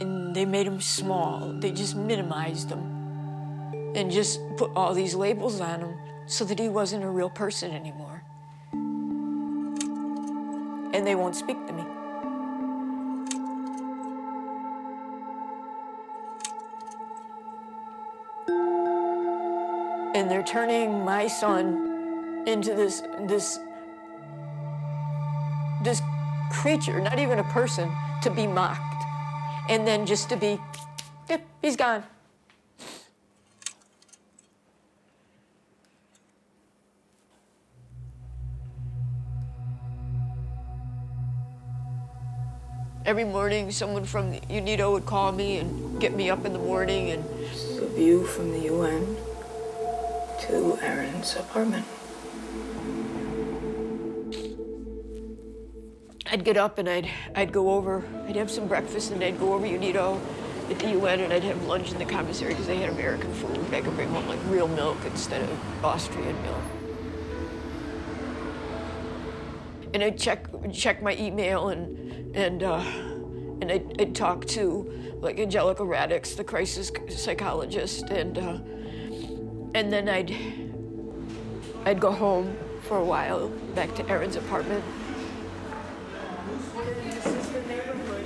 And they made him small. They just minimized him and just put all these labels on him so that he wasn't a real person anymore. And they won't speak to me. And they're turning my son into this creature, not even a person, to be mocked. And then just to be, yep, he's gone. Every morning, someone from the UNITO would call me and get me up in the morning. And this is a view from the UN to AERYN's apartment. I'd get up and I'd go over, I'd have some breakfast and I'd go over UNITO at the UN and I'd have lunch in the commissary because they had American food. I could bring home like real milk instead of Austrian milk. And I'd check my email and I'd talk to like Angelica Radix, the crisis psychologist, and then I'd go home for a while, back to AERYN's apartment. This is the neighborhood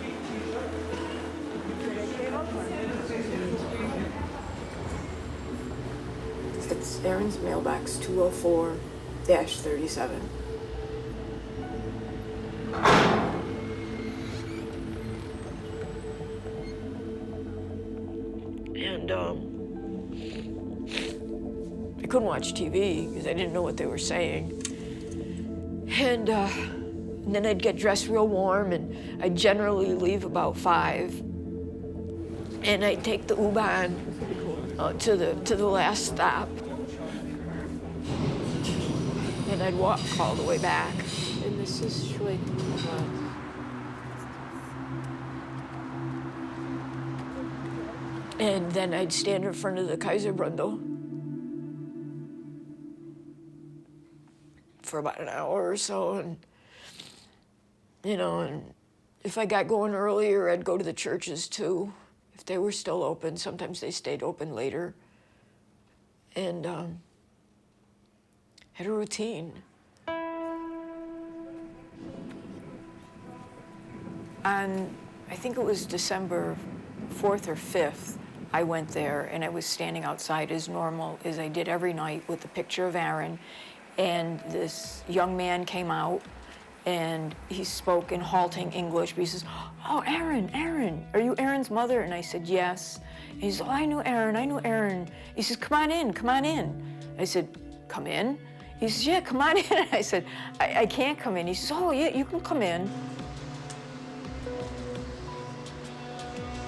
that I came up on. It's AERYN's mailbox 204-37. And I couldn't watch TV because I didn't know what they were saying. And then I'd get dressed real warm, and I'd generally leave about 5. And I'd take the U-Bahn to the last stop. And I'd walk all the way back. And this is Schweigen. And then I'd stand in front of the Kaiserbrundel for about an hour or so, and you know, and if I got going earlier, I'd go to the churches too, if they were still open. Sometimes they stayed open later, and had a routine. On, I think it was December 4th or 5th, I went there and I was standing outside as normal as I did every night with a picture of AERYN, and this young man came out and he spoke in halting English, but he says, "Oh, AERYN, are you AERYN's mother?" And I said, "Yes." And he says, "Oh, I knew AERYN. He says, come on in. I said, "Come in?" He says, "Yeah, come on in." I said, I can't come in. He says, "Oh, yeah, you can come in."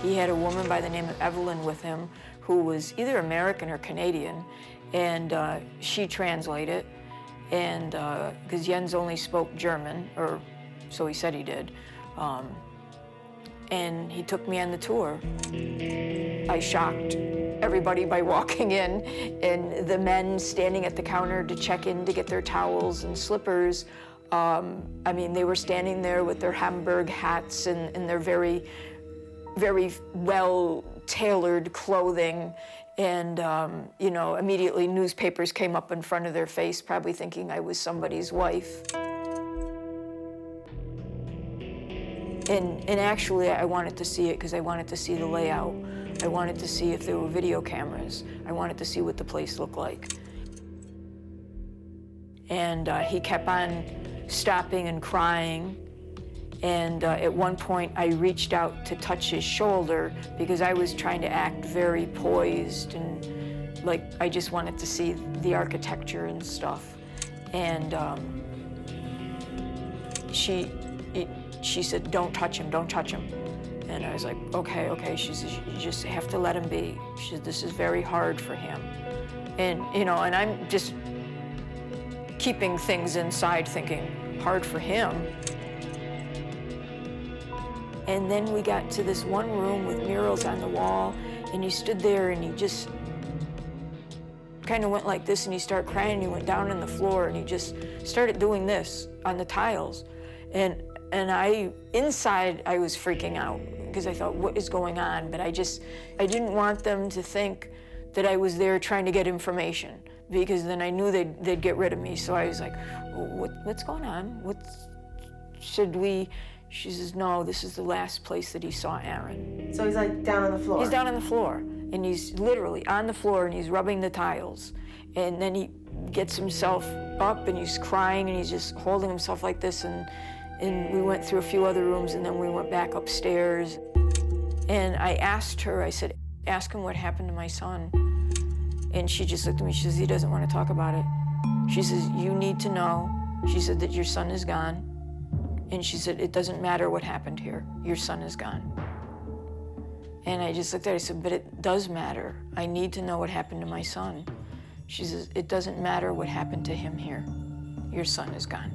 He had a woman by the name of Evelyn with him who was either American or Canadian, and she translated. And because Jens only spoke German, or so he said he did, and he took me on the tour. I shocked everybody by walking in, and the men standing at the counter to check in to get their towels and slippers. I mean, they were standing there with their Hamburg hats and their very, very well-tailored clothing. And, you know, immediately newspapers came up in front of their face, probably thinking I was somebody's wife. And actually, I wanted to see it because I wanted to see the layout. I wanted to see if there were video cameras. I wanted to see what the place looked like. And he kept on stopping and crying. And at one point, I reached out to touch his shoulder because I was trying to act very poised and like I just wanted to see the architecture and stuff. And she said, don't touch him, don't touch him. And I was like, okay, okay. She says, you just have to let him be. She said, this is very hard for him. And, you know, and I'm just keeping things inside thinking, hard for him. And then we got to this one room with murals on the wall, and he stood there and he just kind of went like this, and he started crying, and he went down on the floor, and he just started doing this on the tiles. And inside, I was freaking out, because I thought, what is going on? But I didn't want them to think that I was there trying to get information, because then I knew they'd get rid of me. So I was like, what's going on? Should we? She says, no, this is the last place that he saw AERYN. So he's like down on the floor? He's down on the floor, and he's literally on the floor, and he's rubbing the tiles. And then he gets himself up, and he's crying, and he's just holding himself like this. And we went through a few other rooms, and then we went back upstairs. And I asked her, I said, ask him what happened to my son. And she just looked at me, she says, he doesn't want to talk about it. She says, you need to know, she said, that your son is gone. And she said, it doesn't matter what happened here, your son is gone. And I just looked at her, I said, but it does matter. I need to know what happened to my son. She says, it doesn't matter what happened to him here, your son is gone.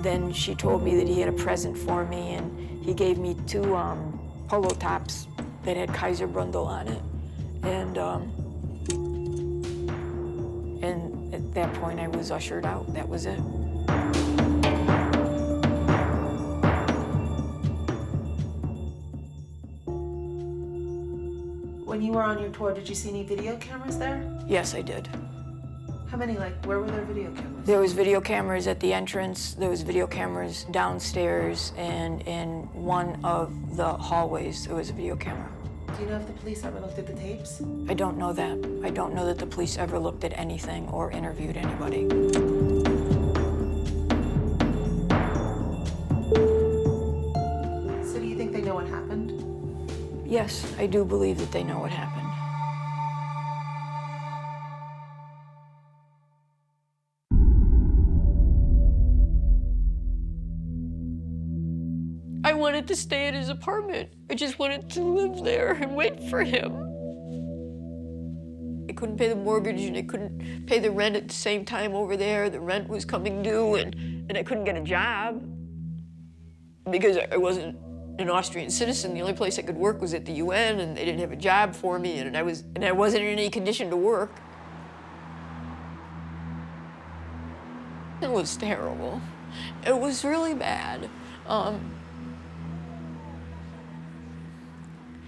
Then she told me that he had a present for me, and he gave me 2 polo tops that had Kaiser Brundle on it. And at that point, I was ushered out. That was it. When you were on your tour, did you see any video cameras there? Yes, I did. How many, like, where were there video cameras? There was video cameras at the entrance, there was video cameras downstairs, and in one of the hallways, there was a video camera. Do you know if the police ever looked at the tapes? I don't know that. I don't know that the police ever looked at anything or interviewed anybody. So do you think they know what happened? Yes, I do believe that they know what happened. I wanted to stay at his apartment. I just wanted to live there and wait for him. I couldn't pay the mortgage, and I couldn't pay the rent at the same time over there. The rent was coming due, and I couldn't get a job because I wasn't an Austrian citizen. The only place I could work was at the UN, and they didn't have a job for me, and I wasn't in any condition to work. It was terrible. It was really bad.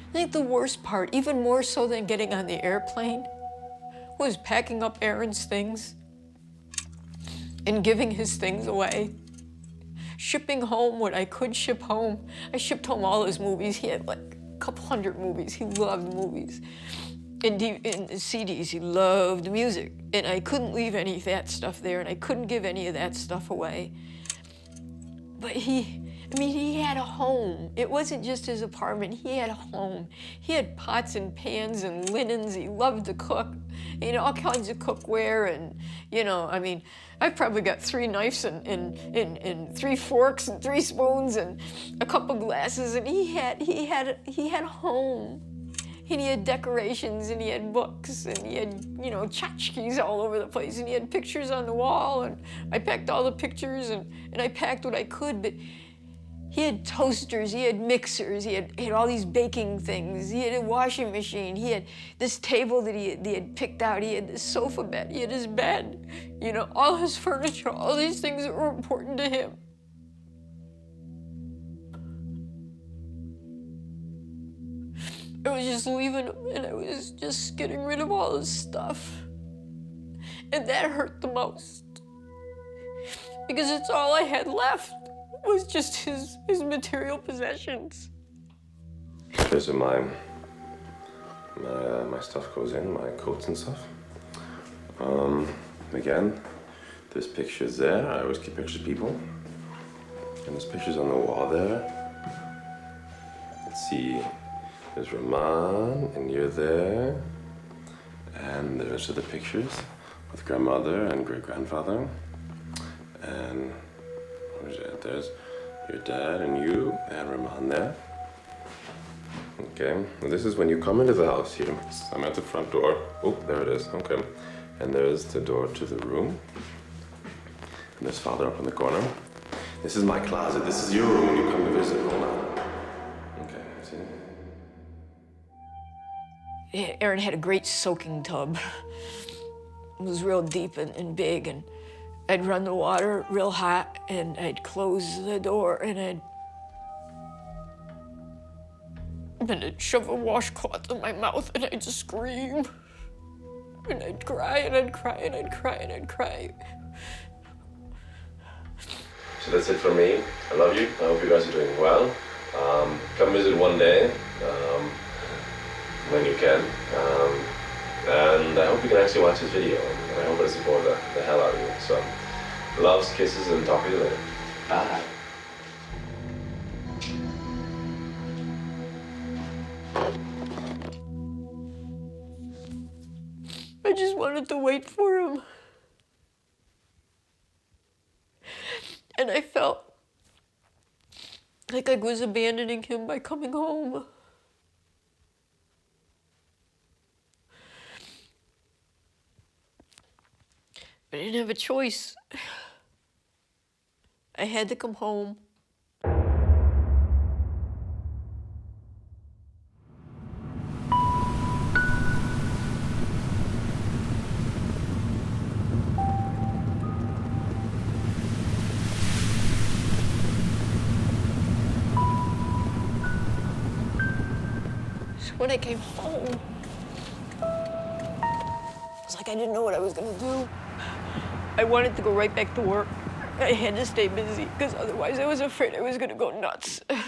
I think the worst part, even more so than getting on the airplane, was packing up AERYN's things and giving his things away. Shipping home what I could ship home. I shipped home all his movies. He had like a couple hundred movies. He loved movies. And CDs, he loved music. And I couldn't leave any of that stuff there, and I couldn't give any of that stuff away. But he had a home. It wasn't just his apartment, he had a home. He had pots and pans and linens. He loved to cook, you know, all kinds of cookware. And, you know, I mean, I've probably got 3 knives and 3 forks and 3 spoons and a couple glasses. And he had a home. And he had decorations, and he had books, and he had, you know, tchotchkes all over the place, and he had pictures on the wall, and I packed all the pictures, and I packed what I could, but he had toasters, he had mixers, he had all these baking things, he had a washing machine, he had this table that he had picked out, he had this sofa bed, he had his bed, you know, all his furniture, all these things that were important to him. I was just leaving him, and I was just getting rid of all his stuff. And that hurt the most. Because it's all I had left was just his material possessions. There's my stuff goes in, my coats and stuff. Again, there's pictures there. I always keep pictures of people. And there's pictures on the wall there. Let's see. There's Roman, and you're there. And the rest of the pictures with grandmother and great-grandfather. And where's that? There's your dad and you and Ramon there. Okay, well, this is when you come into the house here. I'm at the front door. Oh, there it is, okay. And there's the door to the room. And there's Father up in the corner. This is my closet. This is your room when you come to visit. Hold on. Okay, see? Yeah, Aeryn had a great soaking tub. It was real deep and big, and I'd run the water real hot, and I'd close the door, and I'd shove a washcloth in my mouth, and I'd scream. And I'd cry, and I'd cry, and I'd cry, and I'd cry. So that's it for me. I love you. I hope you guys are doing well. Come visit one day, when you can. And I hope you can actually watch this video. And I hope it support the hell out of you. So, loves, kisses, and talk to you later. Bye. I just wanted to wait for him. And I felt like I was abandoning him by coming home. I didn't have a choice. I had to come home. When I came home, it was like I didn't know what I was gonna do. I wanted to go right back to work. I had to stay busy, because otherwise I was afraid I was gonna go nuts. I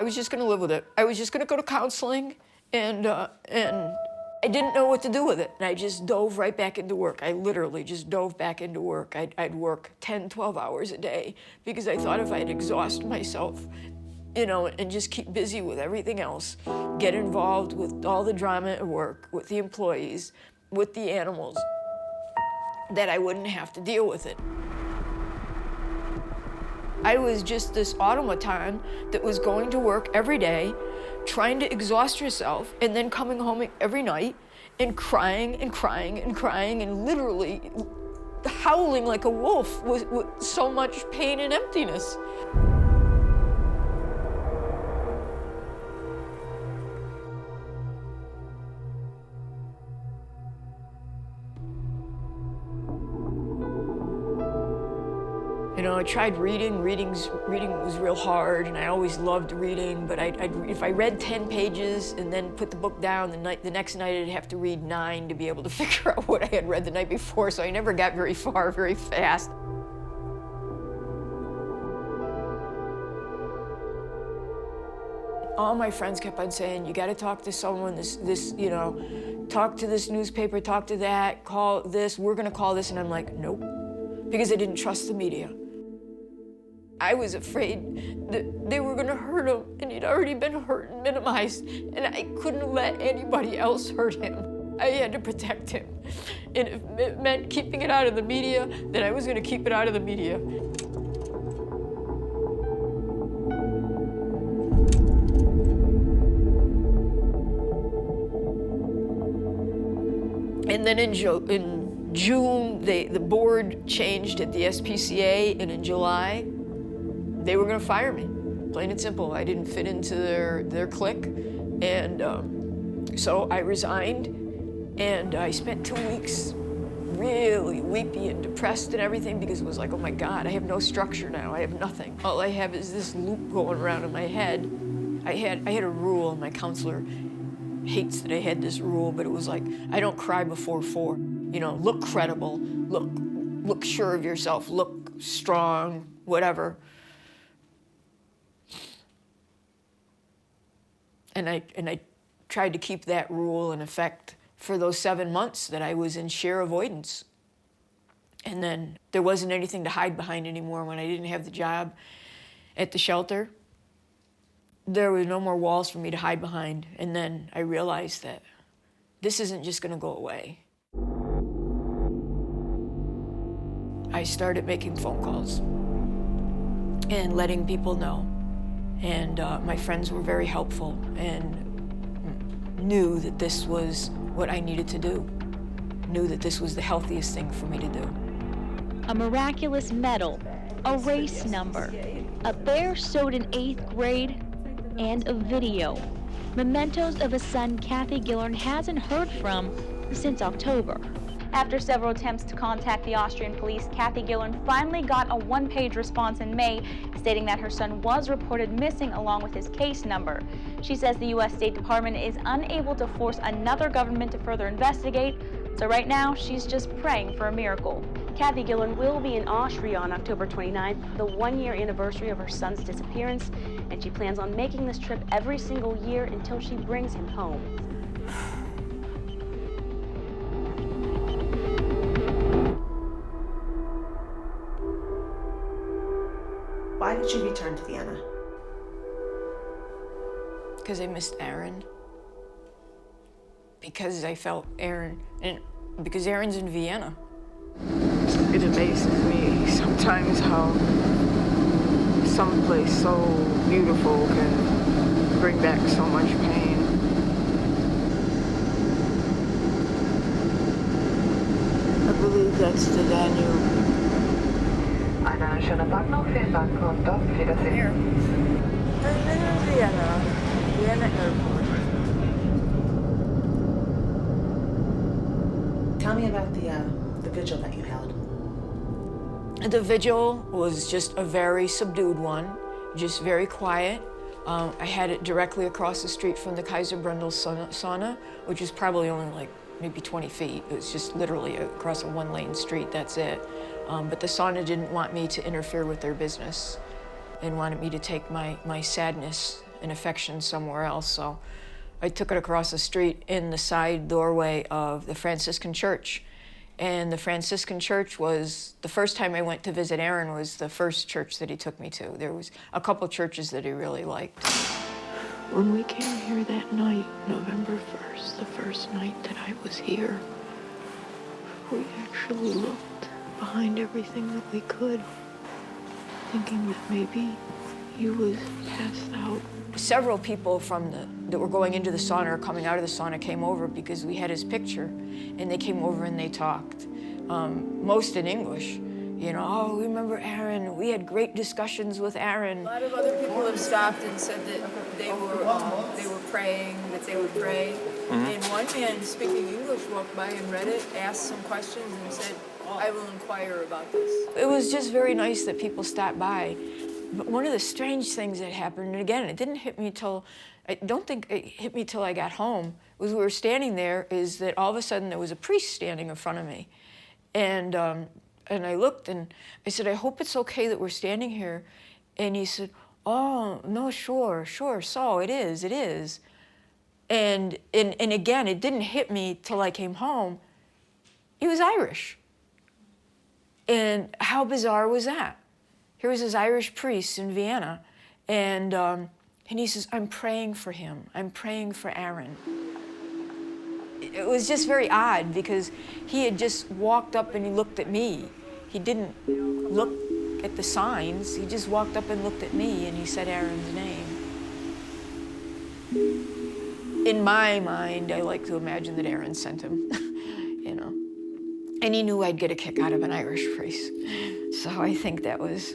was just gonna live with it. I was just gonna go to counseling, and I didn't know what to do with it. And I just dove right back into work. I literally just dove back into work. I'd work 10, 12 hours a day, because I thought if I'd exhaust myself, you know, and just keep busy with everything else, get involved with all the drama at work, with the employees, with the animals, that I wouldn't have to deal with it. I was just this automaton that was going to work every day, trying to exhaust herself, and then coming home every night and crying and crying and crying and literally howling like a wolf with so much pain and emptiness. You know, I tried reading. Reading was real hard, and I always loved reading, but if I read 10 pages and then put the book down, the next night I'd have to read 9 to be able to figure out what I had read the night before, so I never got very far very fast. All my friends kept on saying, you gotta talk to someone, you know, talk to this newspaper, talk to that, call this, we're gonna call this, and I'm like, nope, because I didn't trust the media. I was afraid that they were gonna hurt him, and he'd already been hurt and minimized, and I couldn't let anybody else hurt him. I had to protect him. And if it meant keeping it out of the media, then I was gonna keep it out of the media. And then in June, the board changed at the SPCA, and in July, they were gonna fire me, plain and simple. I didn't fit into their clique, and so I resigned, and I spent 2 weeks really weepy and depressed and everything, because it was like, oh my God, I have no structure now, I have nothing. All I have is this loop going around in my head. I had a rule, and my counselor hates that I had this rule, but it was like, I don't cry before 4. You know, look credible, look sure of yourself, look strong, whatever. And I tried to keep that rule in effect for those 7 months that I was in sheer avoidance. And then there wasn't anything to hide behind anymore when I didn't have the job at the shelter. There were no more walls for me to hide behind. And then I realized that this isn't just gonna go away. I started making phone calls and letting people know. And my friends were very helpful and knew that this was what I needed to do, knew that this was the healthiest thing for me to do. A miraculous medal, a race number, a bear sewed in 8th grade, and a video. Mementos of a son Kathy Gilleran hasn't heard from since October. After several attempts to contact the Austrian police, Kathy Gilleran finally got a one-page response in May stating that her son was reported missing along with his case number. She says the U.S. State Department is unable to force another government to further investigate, so right now she's just praying for a miracle. Kathy Gilleran will be in Austria on October 29th, the one-year anniversary of her son's disappearance, and she plans on making this trip every single year until she brings him home. Why did you return to Vienna? Because I missed AERYN. Because I felt AERYN, and because AERYN's in Vienna. It amazes me sometimes how someplace so beautiful can bring back so much pain. I believe that's the Danube. Einen schönen Tag noch, vielen Dank und auf Wiedersehen. I'm in Vienna, Vienna Airport. Tell me about the vigil that you held. The vigil was just a very subdued one, just very quiet. I had it directly across the street from the Kaiserbrunndel Sauna, which is probably only like maybe 20 feet. It was just literally across a one-lane street, that's it. But the sauna didn't want me to interfere with their business and wanted me to take my sadness and affection somewhere else. So I took it across the street in the side doorway of the Franciscan church. And the Franciscan church was, the first time I went to visit AERYN was the first church that he took me to. There was a couple churches that he really liked. When we came here that night, November 1st, the first night that I was here, we actually looked behind everything that we could, thinking that maybe he was passed out. Several people from that were going into the sauna or coming out of the sauna came over because we had his picture, and they came over and they talked, most in English. You know, oh, remember AERYN? We had great discussions with AERYN. A lot of other people have stopped and said that they were praying, that they would pray. And one man speaking English walked by and read it, asked some questions, and said, I will inquire about this. It was just very nice that people stopped by. But one of the strange things that happened, and again, it didn't hit me till, I don't think it hit me till I got home, was we were standing there, is that all of a sudden there was a priest standing in front of me. And I looked and I said, I hope it's okay that we're standing here. And he said, oh, no, sure, so it is. And again, it didn't hit me till I came home. He was Irish. And how bizarre was that? Here was this Irish priest in Vienna, and he says, I'm praying for him. I'm praying for AERYN. It was just very odd because he had just walked up and he looked at me. He didn't look at the signs. He just walked up and looked at me and he said AERYN's name. In my mind, I like to imagine that AERYN sent him, you know. And he knew I'd get a kick out of an Irish priest. So I think that was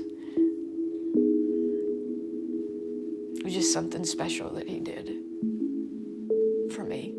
just something special that he did for me.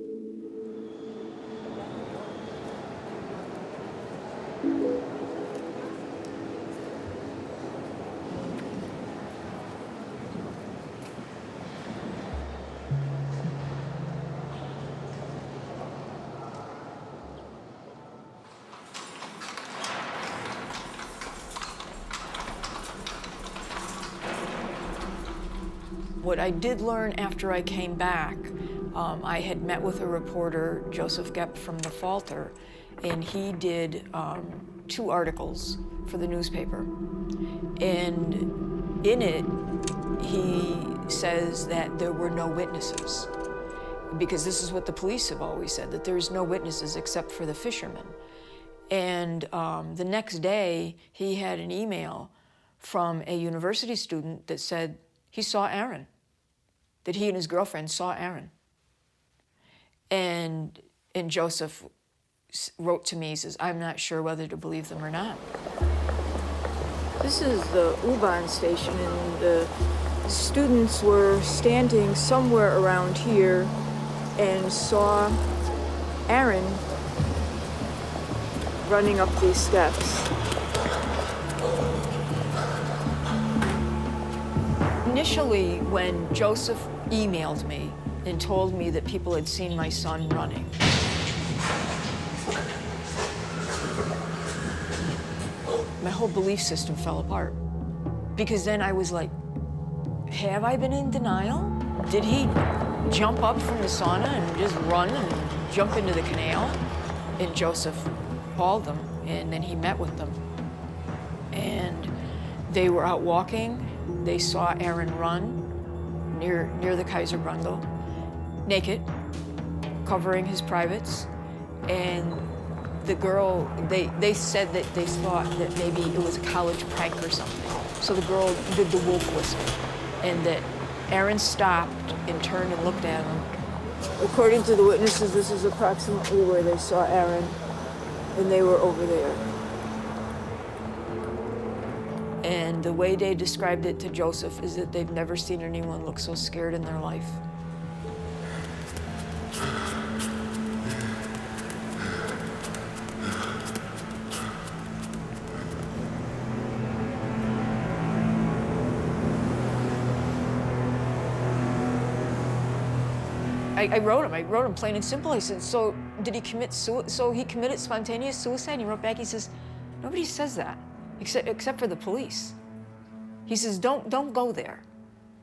What I did learn after I came back, I had met with a reporter, Joseph Gepp from The Falter, and he did 2 articles for the newspaper. And in it, he says that there were no witnesses. because this is what the police have always said, that there's no witnesses except for the fishermen. And the next day, he had an email from a university student that said he saw AERYN, that he and his girlfriend saw AERYN. And Joseph wrote to me, he says, I'm not sure whether to believe them or not. This is the U-Bahn station, and the students were standing somewhere around here and saw AERYN running up these steps. Initially, when Joseph emailed me and told me that people had seen my son running, my whole belief system fell apart. Because then I was like, have I been in denial? Did he jump up from the sauna and just run and jump into the canal? And Joseph called them, and then he met with them. And they were out walking. They saw AERYN run near the Kaiserbrandel, naked, covering his privates. And the girl, they said that they thought that maybe it was a college prank or something. So the girl did the wolf whistle, and that AERYN stopped and turned and looked at him. According to the witnesses, this is approximately where they saw AERYN, and they were over there. And the way they described it to Joseph is that they've never seen anyone look so scared in their life. I wrote him plain and simple. I said, so did he commit suicide? So he committed spontaneous suicide? And he wrote back, he says, nobody says that, except for the police. He says, don't go there.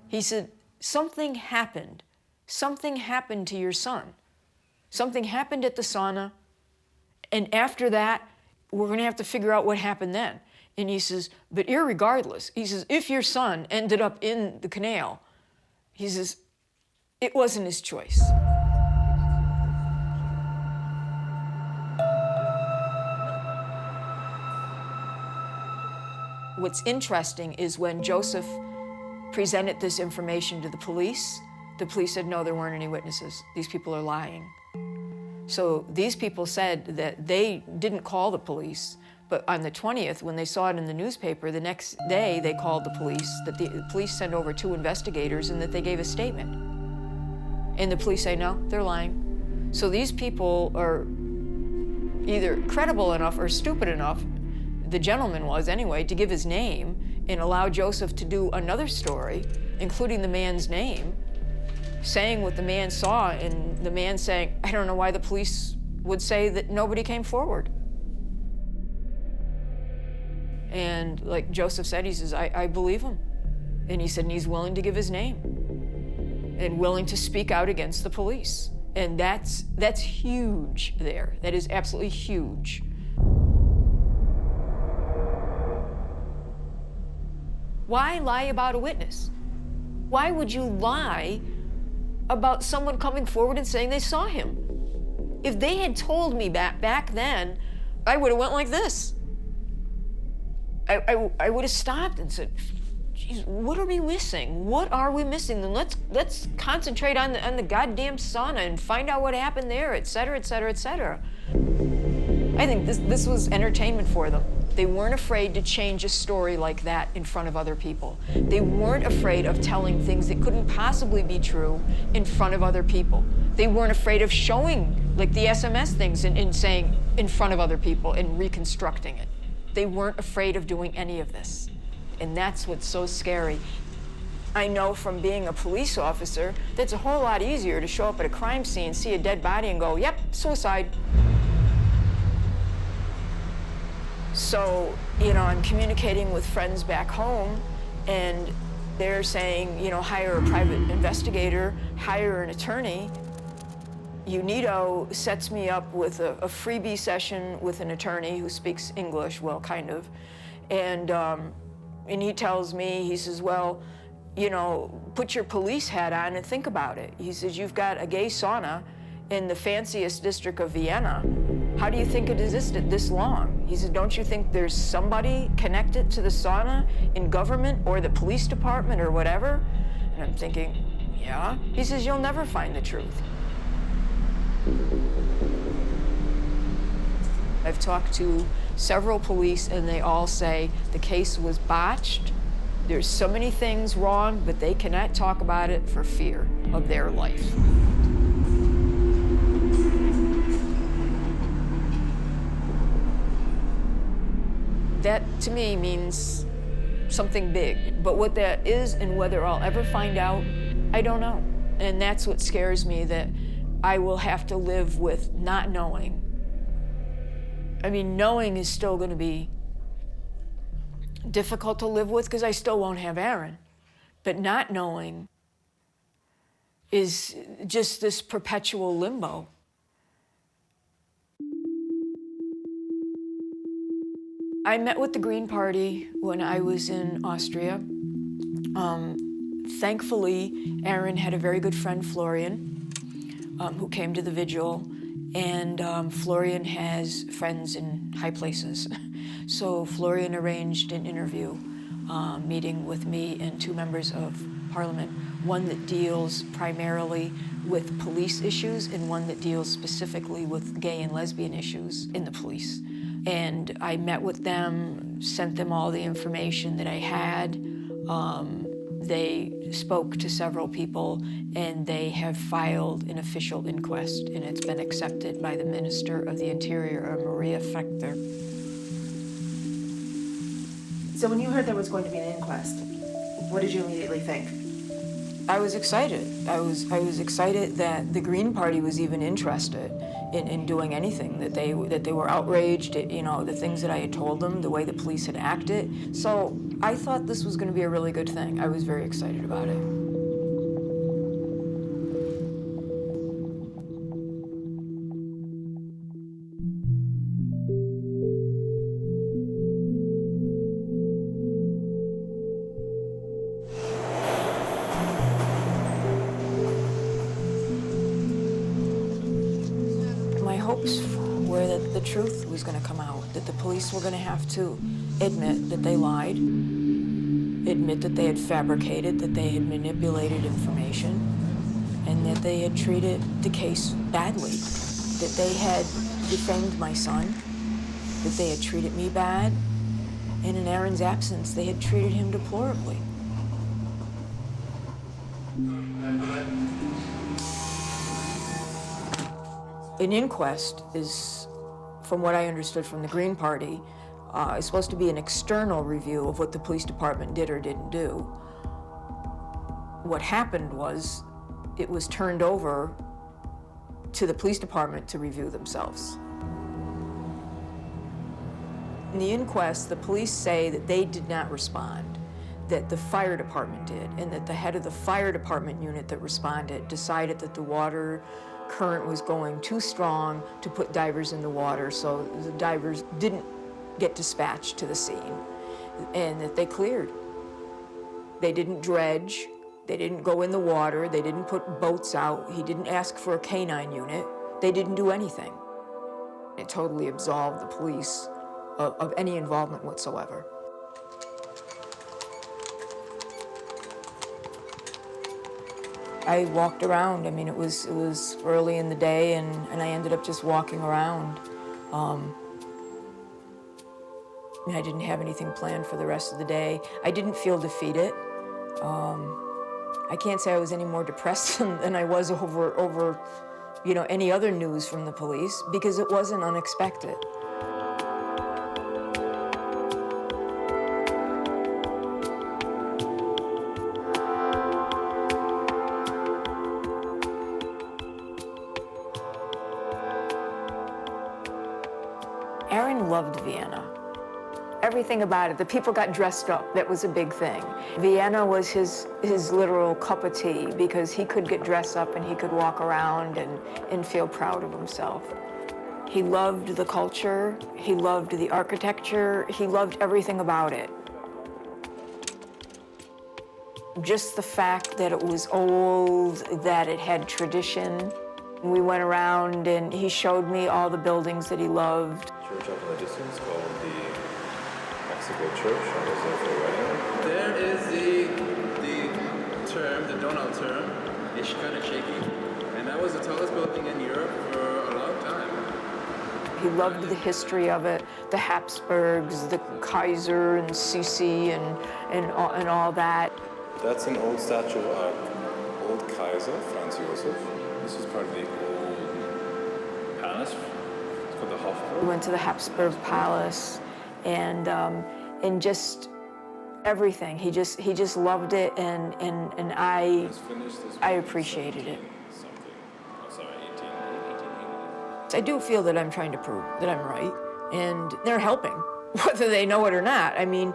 He said, something happened. Something happened to your son. Something happened at the sauna, and after that, we're gonna have to figure out what happened then. And he says, but irregardless, he says, if your son ended up in the canal, he says, it wasn't his choice. What's interesting is when Joseph presented this information to the police said, no, there weren't any witnesses. These people are lying. So these people said that they didn't call the police, but on the 20th, when they saw it in the newspaper, the next day they called the police, that the police sent over 2 investigators and that they gave a statement. And the police say, no, they're lying. So these people are either credible enough or stupid enough, the gentleman was anyway, to give his name and allow Joseph to do another story, including the man's name, saying what the man saw, and the man saying, I don't know why the police would say that nobody came forward. And like Joseph said, he says, I believe him. And he said, and he's willing to give his name and willing to speak out against the police. And that's huge there. That is absolutely huge. Why lie about a witness? Why would you lie about someone coming forward and saying they saw him? If they had told me back then, I would have went like this. I would have stopped and said, geez, what are we missing? What are we missing? Then let's concentrate on the goddamn sauna and find out what happened there, et cetera, et cetera, et cetera. I think this was entertainment for them. They weren't afraid to change a story like that in front of other people. They weren't afraid of telling things that couldn't possibly be true in front of other people. They weren't afraid of showing, like the SMS things and saying in front of other people and reconstructing it. They weren't afraid of doing any of this. And that's what's so scary. I know from being a police officer, that's a whole lot easier to show up at a crime scene, see a dead body and go, yep, suicide. So, you know, I'm communicating with friends back home, and they're saying, you know, hire a private investigator, hire an attorney. UNIDO sets me up with a freebie session with an attorney who speaks English, well, kind of. And he tells me, he says, well, you know, put your police hat on and think about it. He says, you've got a gay sauna in the fanciest district of Vienna. How do you think it existed this long? He said, don't you think there's somebody connected to the sauna in government or the police department or whatever? And I'm thinking, yeah. He says, you'll never find the truth. I've talked to several police and they all say the case was botched. There's so many things wrong, but they cannot talk about it for fear of their life. That, to me, means something big. But what that is and whether I'll ever find out, I don't know. And that's what scares me, that I will have to live with not knowing. I mean, knowing is still going to be difficult to live with because I still won't have AERYN. But not knowing is just this perpetual limbo. I met with the Green Party when I was in Austria. Thankfully, AERYN had a very good friend, Florian, who came to the vigil, and Florian has friends in high places. So Florian arranged an interview meeting with me and two members of Parliament, one that deals primarily with police issues and one that deals specifically with gay and lesbian issues in the police. And I met with them, sent them all the information that I had. They spoke to several people, and they have filed an official inquest, and it's been accepted by the Minister of the Interior, Maria Fechter. So when you heard there was going to be an inquest, what did you immediately think? I was excited. I was excited that the Green Party was even interested in doing anything, that they were outraged at, you know, the things that I had told them, the way the police had acted. So I thought this was going to be a really good thing. I was very excited about it. Were that the truth was going to come out, that the police were going to have to admit that they lied, admit that they had fabricated, that they had manipulated information, and that they had treated the case badly, that they had defamed my son, that they had treated me bad, and in AERYN's absence, they had treated him deplorably. An inquest is, from what I understood from the Green Party, is supposed to be an external review of what the police department did or didn't do. What happened was, it was turned over to the police department to review themselves. In the inquest, the police say that they did not respond, that the fire department did, and that the head of the fire department unit that responded decided that the water current was going too strong to put divers in the water, so the divers didn't get dispatched to the scene, and that they cleared. They didn't dredge, they didn't go in the water, they didn't put boats out, he didn't ask for a canine unit, they didn't do anything. It totally absolved the police of any involvement whatsoever. I walked around. I mean, it was early in the day, and I ended up just walking around. I didn't have anything planned for the rest of the day. I didn't feel defeated. I can't say I was any more depressed than I was over, you know, any other news from the police, because it wasn't unexpected. AERYN loved Vienna. Everything about it. The people got dressed up. That was a big thing. Vienna was his literal cup of tea, because he could get dressed up and he could walk around and feel proud of himself. He loved the culture. He loved the architecture. He loved everything about it. Just the fact that it was old, that it had tradition. We went around and he showed me all the buildings that he loved. Church up in the distance called the Mexico Church. I was there for a wedding. There is the term, the Donald term, it's kind of shaky. And that was the tallest building in Europe for a long time. He loved the history of it, the Habsburgs, the Kaiser and Sisi and all that. That's an old statue of old Kaiser, Franz Josef. This is part of the old palace. It's called the Hofburg. We went to the Habsburg Palace and just everything. He just loved it and I appreciated it. I do feel that I'm trying to prove that I'm right, and they're helping, whether they know it or not. I mean,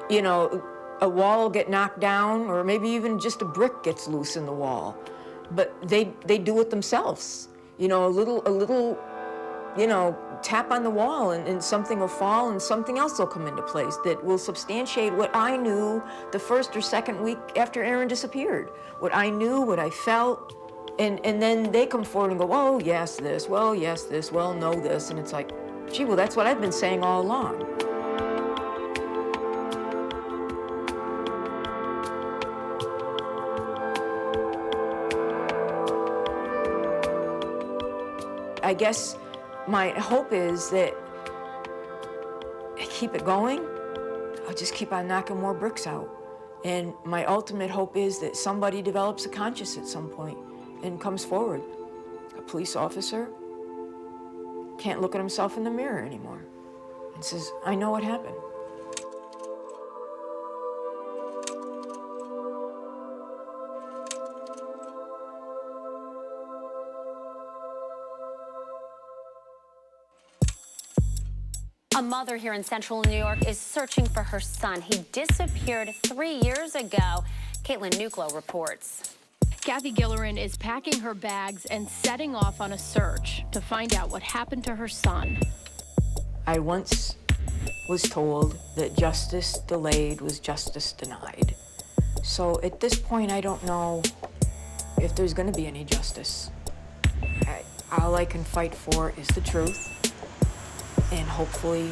you know, a wall will get knocked down, or maybe even just a brick gets loose in the wall, but they do it themselves. You know, a little, you know, tap on the wall and something will fall and something else will come into place that will substantiate what I knew the first or second week after AERYN disappeared. What I knew, what I felt. And then they come forward and go, oh, yes, this, well, yes, this, well, no, this. And it's like, gee, well, that's what I've been saying all along. I guess my hope is that I keep it going. I'll just keep on knocking more bricks out. And my ultimate hope is that somebody develops a conscience at some point and comes forward. A police officer can't look at himself in the mirror anymore and says, I know what happened. A mother here in central New York is searching for her son. He disappeared 3 years ago. Caitlin Nuclo reports. Kathy Gilleran is packing her bags and setting off on a search to find out what happened to her son. I once was told that justice delayed was justice denied. So at this point, I don't know if there's going to be any justice. All I can fight for is the truth and hopefully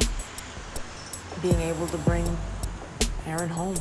being able to bring AERYN home.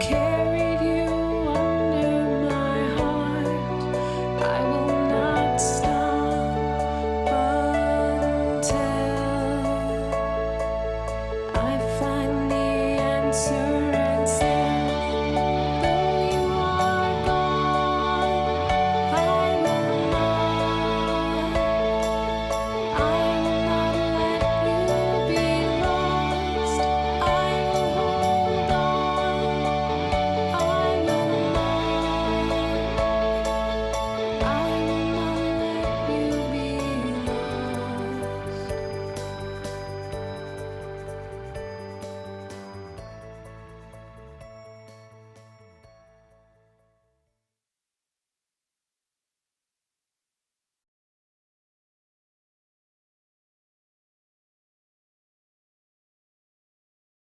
Care